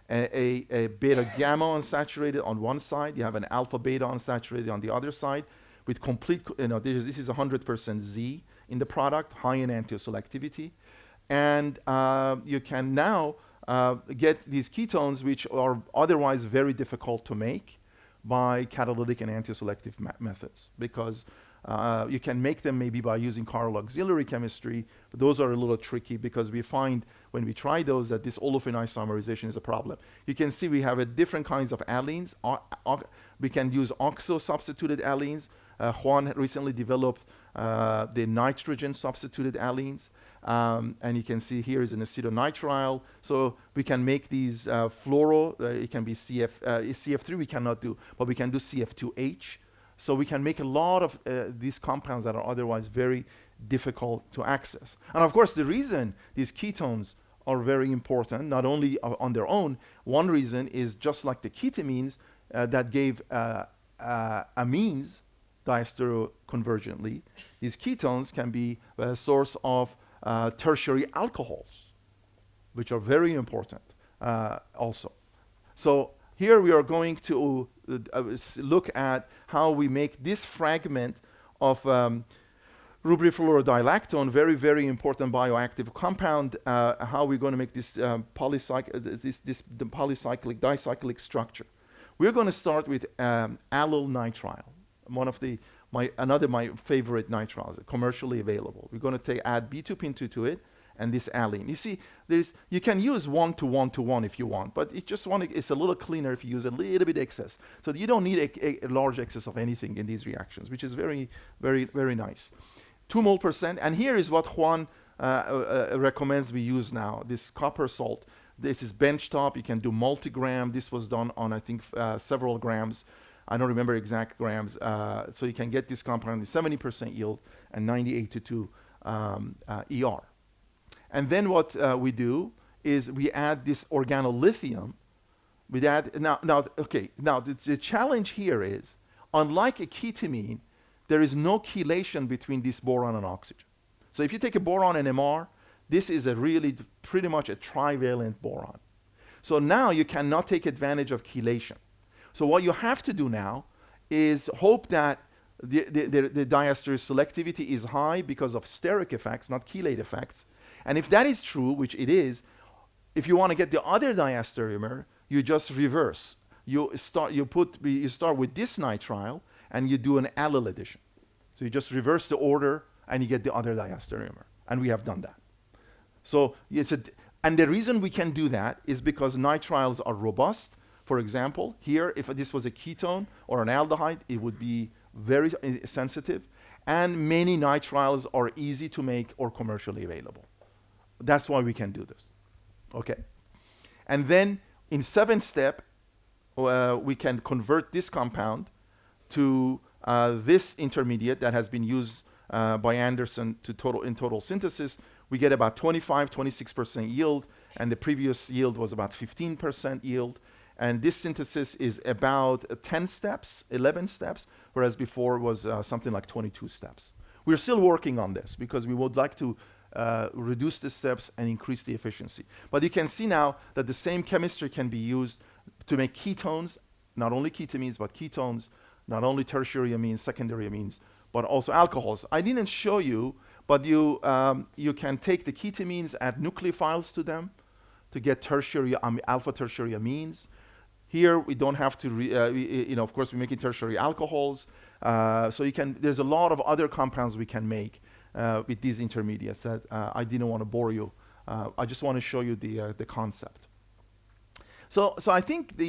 S2: a beta gamma unsaturated on one side. You have an alpha beta unsaturated on the other side with complete, this is 100% Z in the product, high enantioselectivity. And you can now get these ketones, which are otherwise very difficult to make by catalytic and enantioselective methods, because you can make them maybe by using chiral auxiliary chemistry, but those are a little tricky because we find when we try those that this olefin isomerization is a problem. You can see we have different kinds of allenes. We can use oxo-substituted allenes. Juan recently developed the nitrogen substituted allenes. And you can see here is an acetonitrile. So we can make these fluoro, it can be CF3 we cannot do, but we can do CF2H. So we can make a lot of these compounds that are otherwise very difficult to access. And of course, the reason these ketones are very important, not only on their own, one reason is just like the ketamines that gave amines diastereoconvergently, these ketones can be a source of tertiary alcohols, which are very important also. So here we are going to look at how we make this fragment of rubrifluorodilactone, very, very important bioactive compound, how we're going to make this, the polycyclic, dicyclic structure. We're going to start with allyl nitrile, one of my favorite nitriles, commercially available. We're going to add B2Pin2 to it, and this allene. You see, you can use 1 to 1 to 1 if you want, but it's a little cleaner if you use a little bit excess. So you don't need a large excess of anything in these reactions, which is very, very, very nice. 2 mole %, and here is what Juan recommends we use now, this copper salt. This is benchtop. You can do multi-gram. This was done on, I think, several grams. I don't remember exact grams. So you can get this compound with 70% yield and 98 ER. And then what we do is we add this organolithium. Now the challenge here is, unlike a ketamine, there is no chelation between this boron and oxygen. So if you take a boron NMR, this is pretty much a trivalent boron. So now you cannot take advantage of chelation. So what you have to do now is hope that the diastereoselectivity selectivity is high because of steric effects, not chelate effects. And if that is true, which it is, if you want to get the other diastereomer, you just reverse. You start with this nitrile and you do an allyl addition. So you just reverse the order and you get the other diastereomer. And we have done that. So and the reason we can do that is because nitriles are robust. For example, here, if this was a ketone or an aldehyde, it would be very sensitive. And many nitriles are easy to make or commercially available. That's why we can do this. Okay. And then in 7th step, we can convert this compound to this intermediate that has been used by Anderson in total synthesis. We get about 26% yield, and the previous yield was about 15% yield. And this synthesis is about 10 steps, 11 steps, whereas before was something like 22 steps. We're still working on this because we would like to reduce the steps and increase the efficiency. But you can see now that the same chemistry can be used to make ketones, not only ketamines, but ketones, not only tertiary amines, secondary amines, but also alcohols. I didn't show you, but you can take the ketamines, add nucleophiles to them to get tertiary alpha tertiary amines. Here we don't have to, of course, we're making tertiary alcohols. So there's a lot of other compounds we can make with these intermediates that I didn't want to bore you. I just want to show you the concept. So I think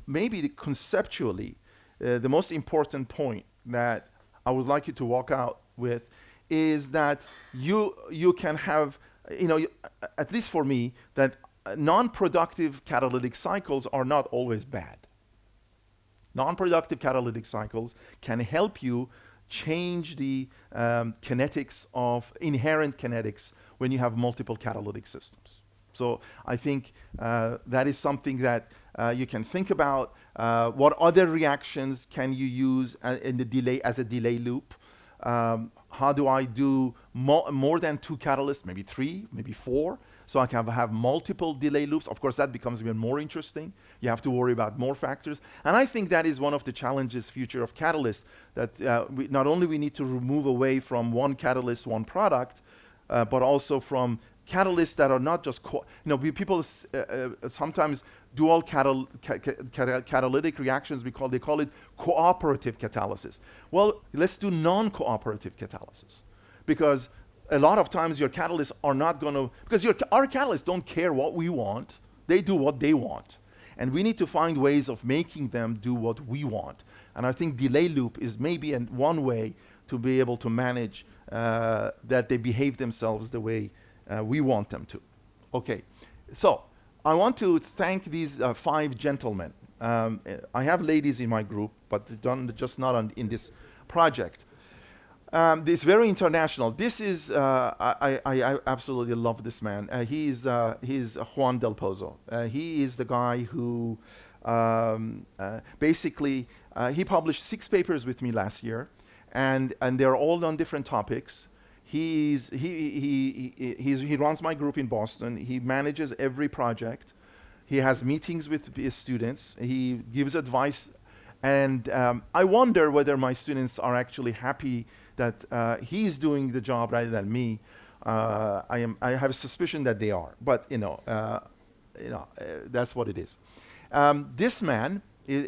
S2: maybe conceptually, the most important point that I would like you to walk out with is that you can have, at least for me, that non-productive catalytic cycles are not always bad. Non-productive catalytic cycles can help you change the inherent kinetics when you have multiple catalytic systems. So I think that is something that you can think about. What other reactions can you use in the delay as a delay loop? How do I do more than 2 catalysts, maybe 3, maybe 4? So I can have multiple delay loops. Of course, that becomes even more interesting. You have to worry about more factors. And I think that is one of the challenges future of catalysts, that not only we need to move away from one catalyst, one product, but also from catalysts that are not just, people sometimes dual catalytic reactions, they call it cooperative catalysis. Well, let's do non-cooperative catalysis, because a lot of times your catalysts are not going to, because our catalysts don't care what we want, they do what they want. And we need to find ways of making them do what we want. And I think delay loop is maybe one way to be able to manage that they behave themselves the way we want them to. Okay, so I want to thank these 5 gentlemen. I have ladies in my group, but just not in this project. It's very international. This is, I absolutely love this man. He's Juan Del Pozo. He is the guy who basically, he published 6 papers with me last year, and they're all on different topics. He runs my group in Boston. He manages every project. He has meetings with his students. He gives advice. And I wonder whether my students are actually happy that he's doing the job rather than me. I have a suspicion that they are, but that's what it is. This man,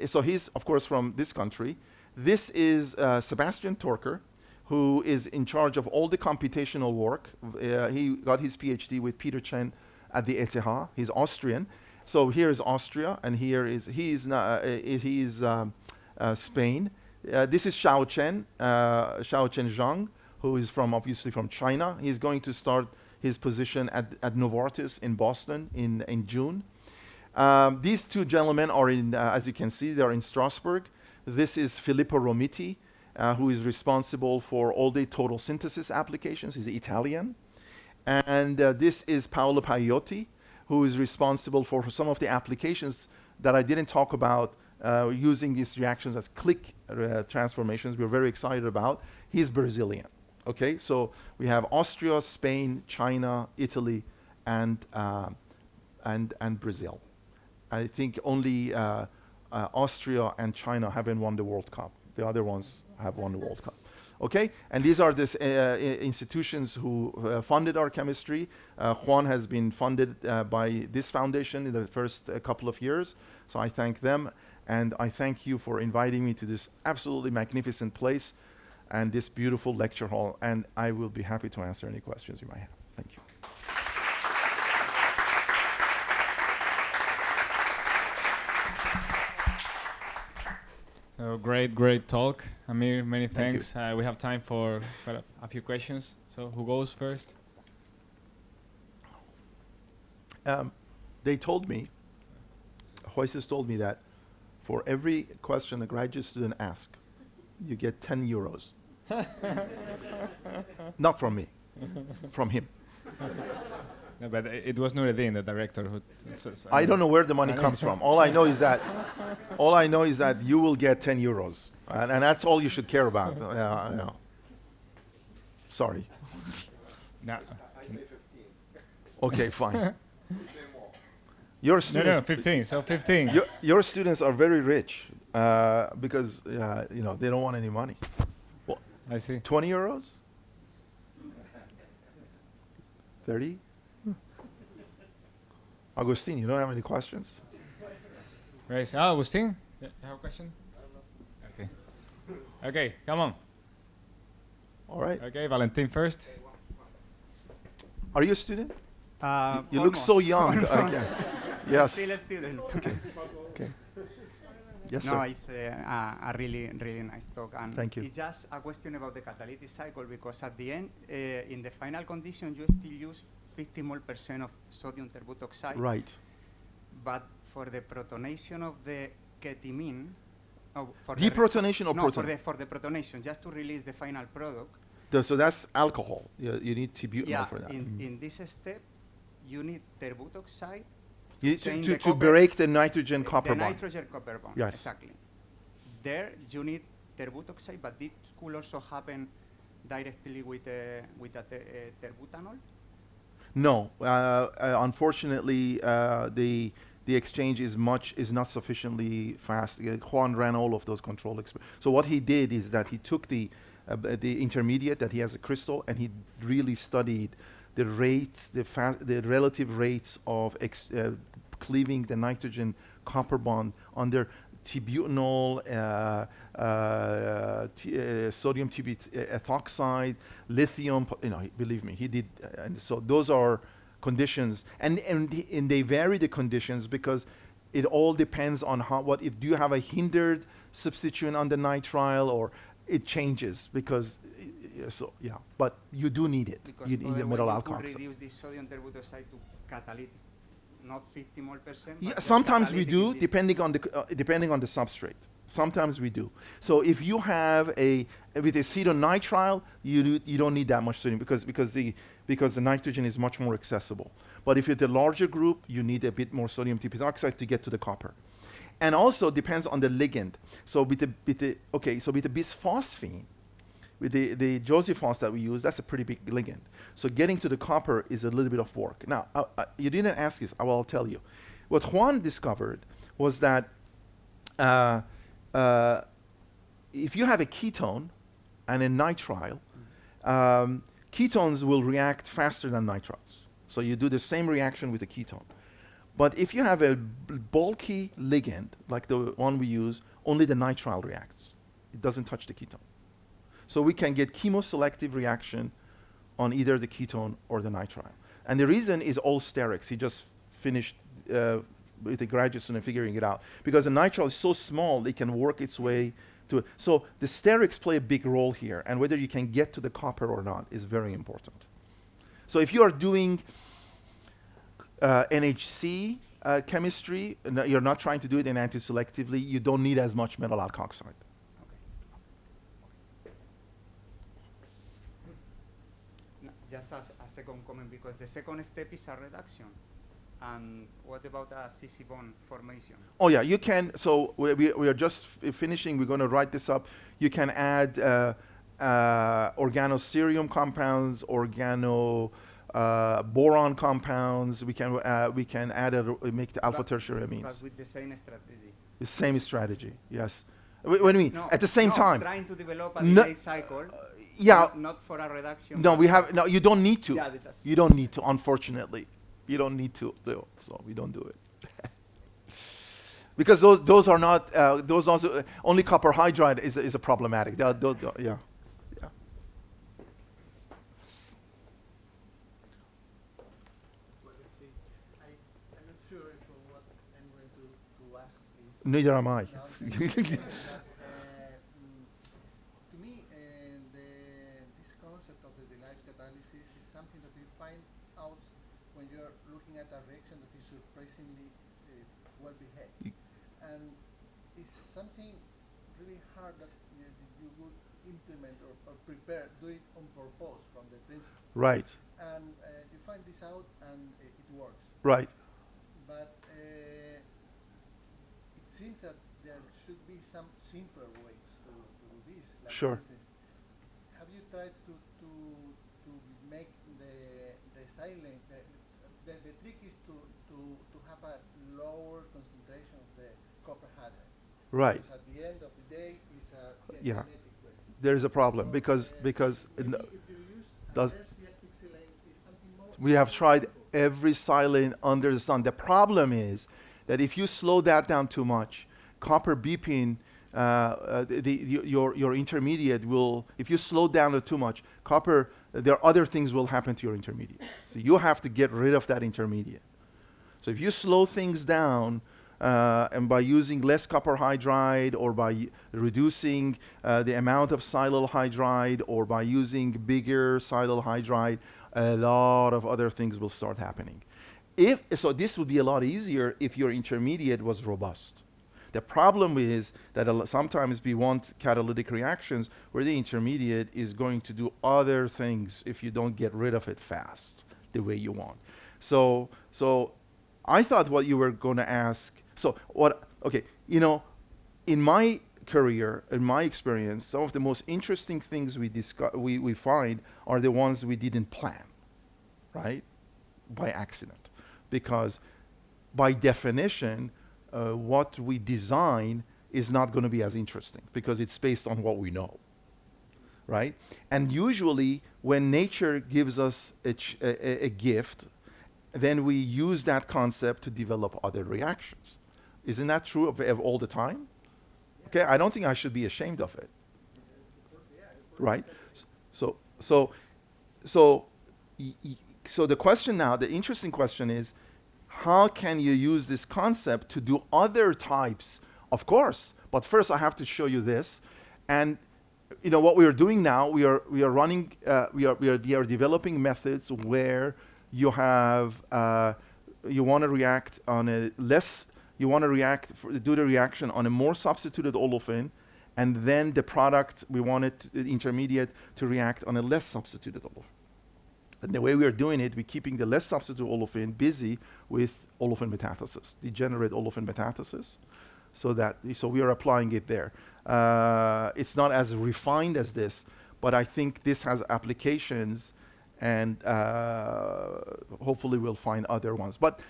S2: so he's of course from this country. This is Sebastian Torker, who is in charge of all the computational work. He got his PhD with Peter Chen at the ETH. He's Austrian. So here is Austria, and here is Spain. This is Xiaochen Zhang, who is obviously from China. He's going to start his position at Novartis in Boston in June. These two gentlemen are as you can see, they're in Strasbourg. This is Filippo Romiti, who is responsible for all the total synthesis applications. He's Italian. And this is Paolo Paiotti, who is responsible for some of the applications that I didn't talk about using these reactions as click transformations we're very excited about. He's Brazilian. Okay, so we have Austria, Spain, China, Italy, and Brazil. I think only Austria and China haven't won the World Cup. The other ones have won the World Cup. Okay, and these are the institutions who funded our chemistry. Juan has been funded by this foundation in the first couple of years, so I thank them, and I thank you for inviting me to this absolutely magnificent place and this beautiful lecture hall, and I will be happy to answer any questions you might have. Thank you.
S1: So great talk, Amir. Many
S2: Thank
S1: thanks. We have time for quite a few questions. So who goes first?
S2: They told me, Hoises told me that for every question a graduate student asks, you get 10 euros. Not from me, from him.
S1: No, but it was Nureddin, the director, who.
S2: I don't know where the money comes from. All I know is that you will get 10 euros, and that's all you should care about. Sorry.
S1: No.
S3: I say 15.
S2: Okay, fine.
S3: You say more.
S2: Your
S1: No,
S2: students,
S1: 15. So 15.
S2: your students are very rich because they don't want any money. Well,
S1: I see.
S2: 20 euros? 30? Agustin, you don't have any questions?
S1: Right. Agustin, you have a question? Okay. Okay, come on.
S2: All right.
S1: Okay, Valentin first.
S2: Are you a student? You look
S4: Almost.
S2: so young. Okay. Yes.
S4: Still a student.
S2: Okay. Yes,
S4: No,
S2: sir.
S4: it's a really nice talk. And
S2: Thank you.
S4: It's just a question about the catalytic cycle, because at the end, in the final condition, you still use 50 mol% of sodium terbutoxide.
S2: Right.
S4: But for the protonation of the ketimine,
S2: Deprotonation or
S4: no,
S2: proton?
S4: for the protonation, just to release the final product.
S2: So that's alcohol. You need butanol
S4: Yeah,
S2: for that.
S4: in this step, you need terbutoxide.
S2: You need
S4: change
S2: to
S4: the copper-
S2: break the nitrogen copper
S4: the
S2: bond.
S4: nitrogen copper bond.
S2: Yes.
S4: Exactly. There you need terbutoxide, but this could also happen directly with terbutanol.
S2: No, unfortunately, the exchange is not sufficiently fast. Juan ran all of those control experiments. So what he did is that he took the intermediate that he has a crystal, and he really studied the rates, the relative rates of cleaving the nitrogen copper bond under t-butanol, sodium ethoxide, lithium. Believe me, he did. And so those are conditions, and they vary the conditions because it all depends on do you have a hindered substituent on the nitrile, or it changes because. But you do need it.
S4: Because
S2: You need the metal
S4: otherwise you
S2: alkoxide.
S4: could reduce the sodium terbutoxide to catalytic, not 50 mol%.
S2: Yeah,
S4: but
S2: sometimes we
S4: catalytic
S2: do,
S4: in this-
S2: depending on the substrate. Sometimes we do. So if you have with acetonitrile, you don't need that much sodium because the nitrogen is much more accessible. But if it's a larger group, you need a bit more sodium oxide to get to the copper. And also depends on the ligand. So with the bisphosphine, with the josephos that we use, that's a pretty big ligand. So getting to the copper is a little bit of work. Now, you didn't ask this, I'll tell you. What Juan discovered was that if you have a ketone and a nitrile, ketones will react faster than nitriles. So you do the same reaction with a ketone. But if you have a bulky ligand, like the one we use, only the nitrile reacts. It doesn't touch the ketone. So we can get chemoselective reaction on either the ketone or the nitrile. And the reason is all sterics. He just finished with a graduate student figuring it out. Because the nitrile is so small, it can work its way to it. So the sterics play a big role here, and whether you can get to the copper or not is very important. So if you are doing NHC chemistry, you're not trying to do it enantioselectively, you don't need as much metal alkoxide.
S4: Just a second comment, because the second step is a reduction. And what about a CC bond formation?
S2: Oh yeah, you can. So we are just finishing. We're going to write this up. You can add organocerium compounds, boron compounds. We can add make the alpha tertiary amines.
S4: But with the same strategy.
S2: The same strategy. Yes. What do you mean?
S4: No,
S2: at the same time.
S4: Trying to develop a delay cycle.
S2: Yeah.
S4: Not for a reduction.
S2: No, we have. No, you don't need to.
S4: Yeah,
S2: you don't need to. Unfortunately, you don't need to do. So we don't do it. Because those are not. Those also only copper hydride is a problematic. Yeah. Yeah.
S3: Well, let's see. I'm not sure if what I'm going to ask is.
S2: Neither am I.
S3: To me, this concept of the delayed catalysis is something that you find out when you're looking at a reaction that is surprisingly well behaved. And it's something really hard that you would implement or prepare, do it on purpose from the principle.
S2: Right.
S3: And you find this out and it works.
S2: Right.
S3: But it seems that there should be some simpler ways to do this. Like
S2: Sure.
S3: For instance, have you tried to make the silent, the trick is to have a lower concentration of the copper hydride.
S2: Right.
S3: Because at the end of the day, it's a
S2: Yeah.
S3: genetic question.
S2: There is a problem
S3: So,
S2: because
S3: maybe if you use
S2: does-
S3: pixelate is something more.
S2: we have tried
S3: simple.
S2: every silane under the sun. The problem is that if you slow that down too much, copper beeping, your intermediate will, if you slow down it too much, copper, there are other things will happen to your intermediate. So you have to get rid of that intermediate. So if you slow things down, and by using less copper hydride or by reducing the amount of silyl hydride or by using bigger silyl hydride, a lot of other things will start happening. So this would be a lot easier if your intermediate was robust. The problem is that sometimes we want catalytic reactions where the intermediate is going to do other things if you don't get rid of it fast the way you want. So I thought what you were going to ask. In my career, in my experience, some of the most interesting things we find are the ones we didn't plan, right? By accident. Because by definition, what we design is not going to be as interesting because it's based on what we know, right? And usually when nature gives us a gift, then we use that concept to develop other reactions. Isn't that true of all the time? Okay, I don't think I should be ashamed of it, right? So the question now, the interesting question is, how can you use this concept to do other types? Of course, but first I have to show you this. And what we are doing now, we are developing methods where you have you want to react on a less. You want to do the reaction on a more substituted olefin, and then the product we want it, the intermediate, to react on a less substituted olefin. And the way we are doing it, we're keeping the less substituted olefin busy with olefin metathesis, degenerate olefin metathesis, so we are applying it there. It's not as refined as this, but I think this has applications, and hopefully we'll find other ones. But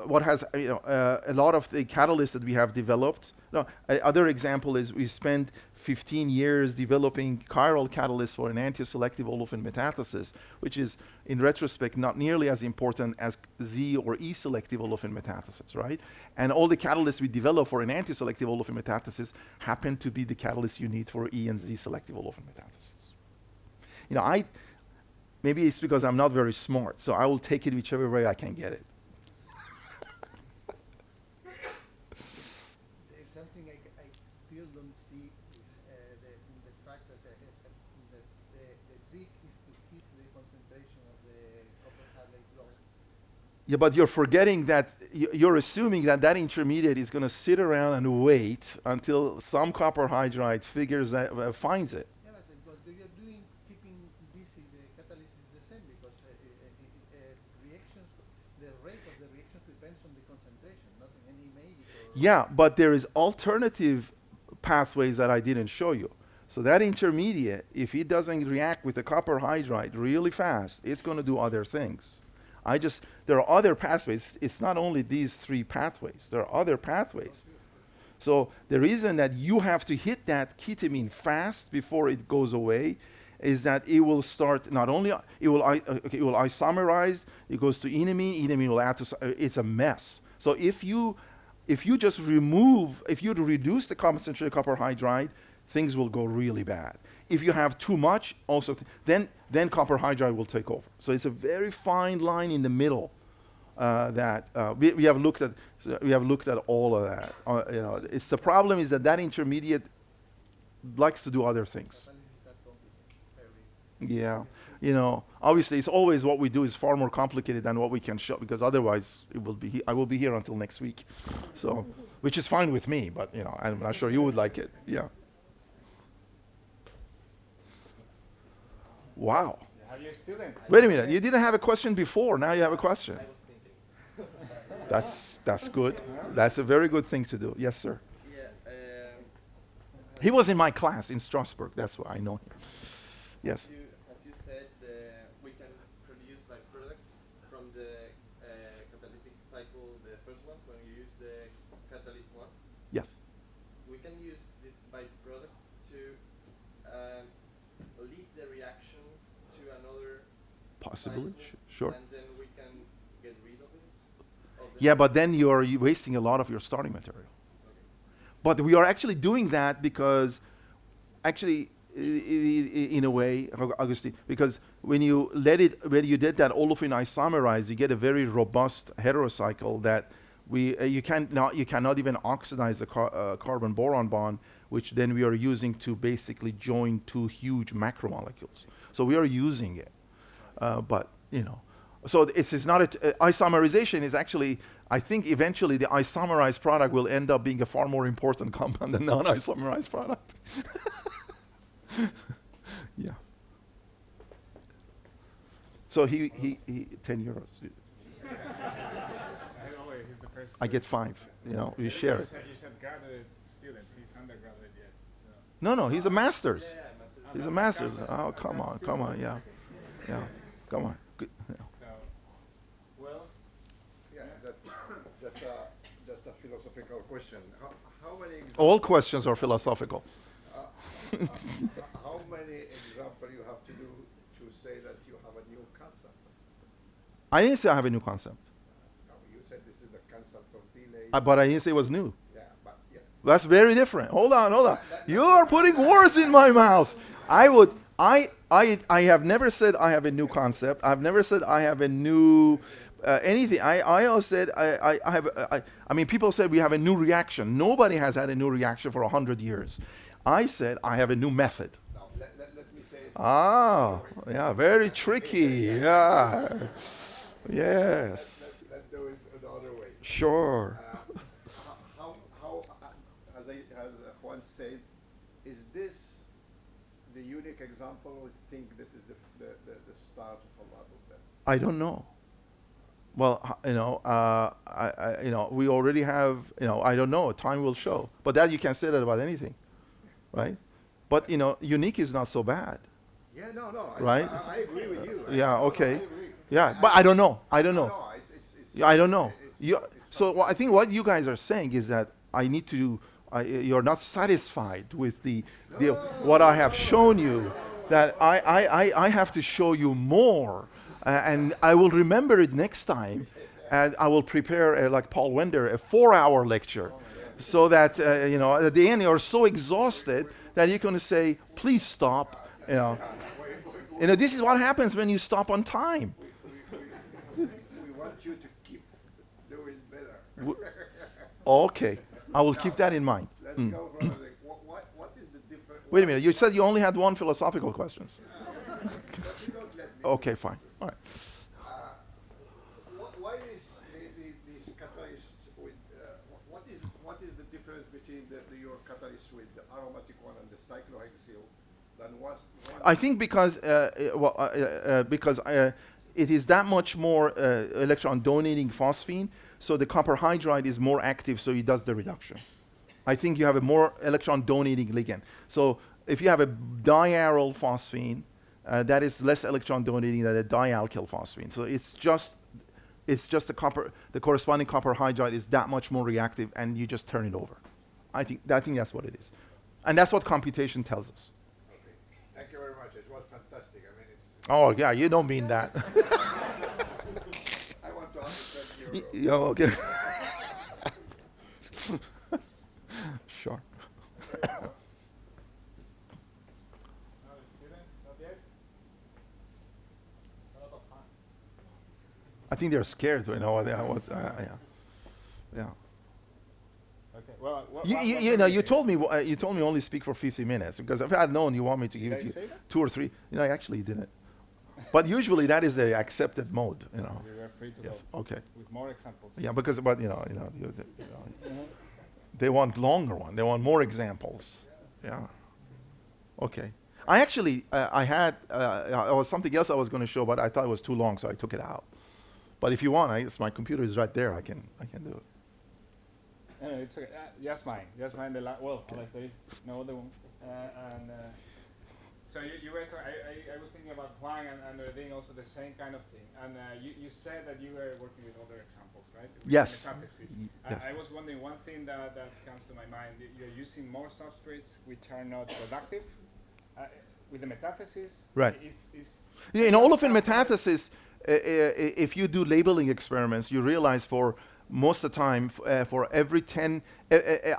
S2: what has a lot of the catalysts that we have developed. No, other example is we spent 15 years developing chiral catalysts for enantioselective olefin metathesis, which is in retrospect not nearly as important as Z or E selective olefin metathesis, right? And all the catalysts we develop for enantioselective olefin metathesis happen to be the catalysts you need for E and Z selective olefin metathesis. Maybe it's because I'm not very smart, so I will take it whichever way I can get it.
S3: There's something I still don't see is the fact that the trick is to keep the concentration of the copper halide low.
S2: Yeah, but you're forgetting that, you're assuming that that intermediate is going to sit around and wait until some copper hydride finds it.
S3: Yeah, but what you're doing, keeping busy the catalyst is the same because reactions, the rate of the reaction depends on the concentration, not in any maybe.
S2: Yeah, but there is alternative pathways that I didn't show you. So that intermediate, if it doesn't react with the copper hydride really fast, it's going to do other things. There are other pathways. It's not only these three pathways. There are other pathways. So the reason that you have to hit that ketamine fast before it goes away is that it will start not only, it will isomerize, it goes to enamine will add to, it's a mess. So if you just reduce the concentration of copper hydride, things will go really bad. If you have too much, also, then copper hydride will take over. So it's a very fine line in the middle that we have looked at. We have looked at all of that. It's the problem is that intermediate likes to do other things. Yeah, obviously it's always what we do is far more complicated than what we can show, because otherwise I will be here until next week. So, which is fine with me, but I'm not sure you would like it. Yeah. Wow.
S1: Have you a student?
S2: Wait a minute. You didn't have a question before. Now you have a question. That's good. That's a very good thing to do. Yes, sir.
S5: Yeah.
S2: He was in my class in Strasbourg. That's why I know him. Yes.
S5: As you said, we can produce byproducts from the catalytic cycle, the first one, when you use the catalyst one.
S2: Yes.
S5: We can use these byproducts to lead the reaction to another
S2: Possibly.
S5: cycle,
S2: Sure.
S5: and then we can get rid of it.
S2: Yeah, but then you're wasting a lot of your starting material.
S5: Okay.
S2: But we are actually doing that because, actually, in a way, Augustine, because when you did that olefin isomerize, you get a very robust heterocycle that you cannot even oxidize the carbon boron bond, which then we are using to basically join two huge macromolecules. So we are using it, but so it's not isomerization is actually, I think eventually the isomerized product will end up being a far more important compound than non-isomerized product. Yeah. So he 10 euros.
S1: He's the first.
S2: I get 5. We share it.
S1: You said graduate students. He's undergraduate yet. So.
S2: No, he's a master's.
S5: Yeah, master's.
S2: He's a master's. Oh, come on, yeah, come on. Good. Yeah.
S1: So, who else?
S6: Yeah, just a philosophical question. How many
S2: All questions are philosophical.
S6: how many examples you have to do to say that you have a new concept?
S2: I didn't say I have a new concept,
S6: No, you said this is the concept of delay.
S2: but I didn't say it was new.
S6: Yeah, but yeah.
S2: That's very different. Hold on. You are putting words in my mouth. I have never said I have a new concept. I've never said I have a new anything. I always said I mean, people said we have a new reaction. Nobody has had a new reaction for 100 years. I said I have a new method.
S6: Now, let me say it.
S2: Ah, yeah, very tricky. Yeah. Yes.
S6: Let's do it the other way.
S2: Sure.
S6: How as Juan said, is this the unique example? We think that is the start of a lot of them.
S2: I don't know. Well, we already have, I don't know. Time will show. But that you can say that about anything, right? But unique is not so bad.
S6: Yeah, no.
S2: Right?
S6: I agree with you.
S2: Yeah. Okay.
S6: I agree.
S2: Yeah, but I don't know.
S6: No, it's
S2: Yeah, I don't know.
S6: it's
S2: So I think what you guys are saying is that I need to. You're not satisfied with what I have shown you. That I have to show you more, and I will remember it next time, and I will prepare like Paul Wender a 4-hour lecture, so that at the end you're so exhausted that you're going to say, "Please stop." This is what happens when you stop on time.
S6: We want you to keep doing better.
S2: Okay, I will keep that in mind.
S6: Let's go from what is the difference?
S2: Wait a minute, you said you only had one philosophical question.
S6: But you don't let me.
S2: Okay, fine. All right.
S6: Why is this catalyst with what is the difference between your catalyst with the aromatic one and the cyclohexyl than one?
S2: I think because it is that much more electron donating phosphine, so the copper hydride is more active, so it does the reduction. I think you have a more electron donating ligand. So if you have a diaryl phosphine, that is less electron donating than a dialkyl phosphine. So it's just the corresponding copper hydride is that much more reactive, and you just turn it over. I think that's what it is, and that's what computation tells us.
S6: Okay. Thank you very much. It was fantastic. I mean, it's.
S2: Oh yeah, you don't mean that.
S6: I want to understand your.
S2: Yeah, okay. Sure. I think they're scared. Yeah.
S1: Okay. Well,
S2: You told me only speak for 50 minutes, because if I had known you want me to give it to you 2 or 3, I actually didn't. But usually that is the accepted mode,
S1: We were free to
S2: Yes.
S1: go
S2: Okay.
S1: with more examples.
S2: Yeah, they want longer one. They want more examples. Yeah. Okay. I actually I had was something else I was going to show, but I thought it was too long, so I took it out. But if you want, my computer is right there. I can do it.
S1: No, it's okay. Just mine. Unless there is no other one. So you were I was thinking about Huang and they're doing also the same kind of thing. And you said that you were working with other examples, right?
S2: Yes.
S1: Yes. I was wondering, one thing that comes to my mind, you're using more substrates which are not productive. With the metathesis,
S2: right?
S1: In
S2: olefin metathesis, if you do labeling experiments, you realize for most of the time, for every 10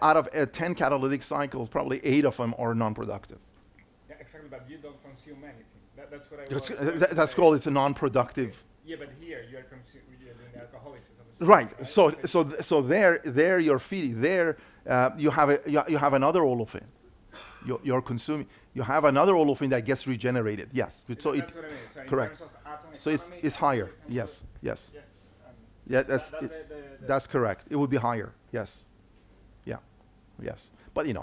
S2: out of 10 catalytic cycles, probably 8 of them are non-productive.
S1: Yeah, exactly. But you don't consume anything. That's what I was.
S2: That's called it's a non-productive.
S1: Yeah, but here you're doing the alcoholysis of the
S2: Right.
S1: Right?
S2: So there you're feeding. There you have another olefin. You're consuming. You have another olefin that gets regenerated. Yes.
S1: So that's what I mean. So in
S2: correct.
S1: terms of atom
S2: So
S1: economy,
S2: it's higher. Yes. Yes.
S1: Yeah.
S2: Yeah.
S1: So
S2: that's correct. It would be higher. Yes. Yeah. Yes. But and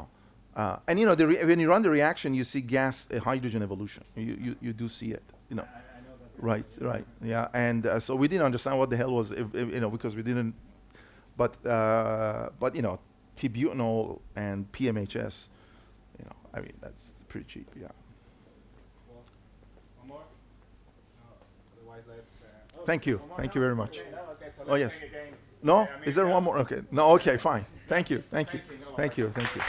S2: when you run the reaction, you see gas hydrogen evolution. You do see it.
S1: I know that.
S2: Right. Yeah. And so we didn't understand what the hell was because we didn't. But T-butanol and PMHS. I mean, that's pretty cheap, yeah.
S1: Well, one more? Otherwise, let's...
S2: Thank you. Thank you very much.
S1: Okay, no, okay, so
S2: Oh,
S1: let's
S2: yes.
S1: take again.
S2: No?
S1: Amir,
S2: Is there one more? Okay. No, okay, fine. Thank you. Thank you. Thank you. Thank you.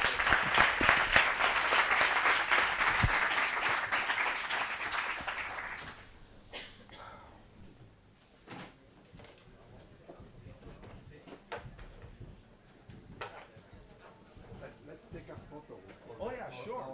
S6: Let's take a photo.
S2: Oh, yeah, sure.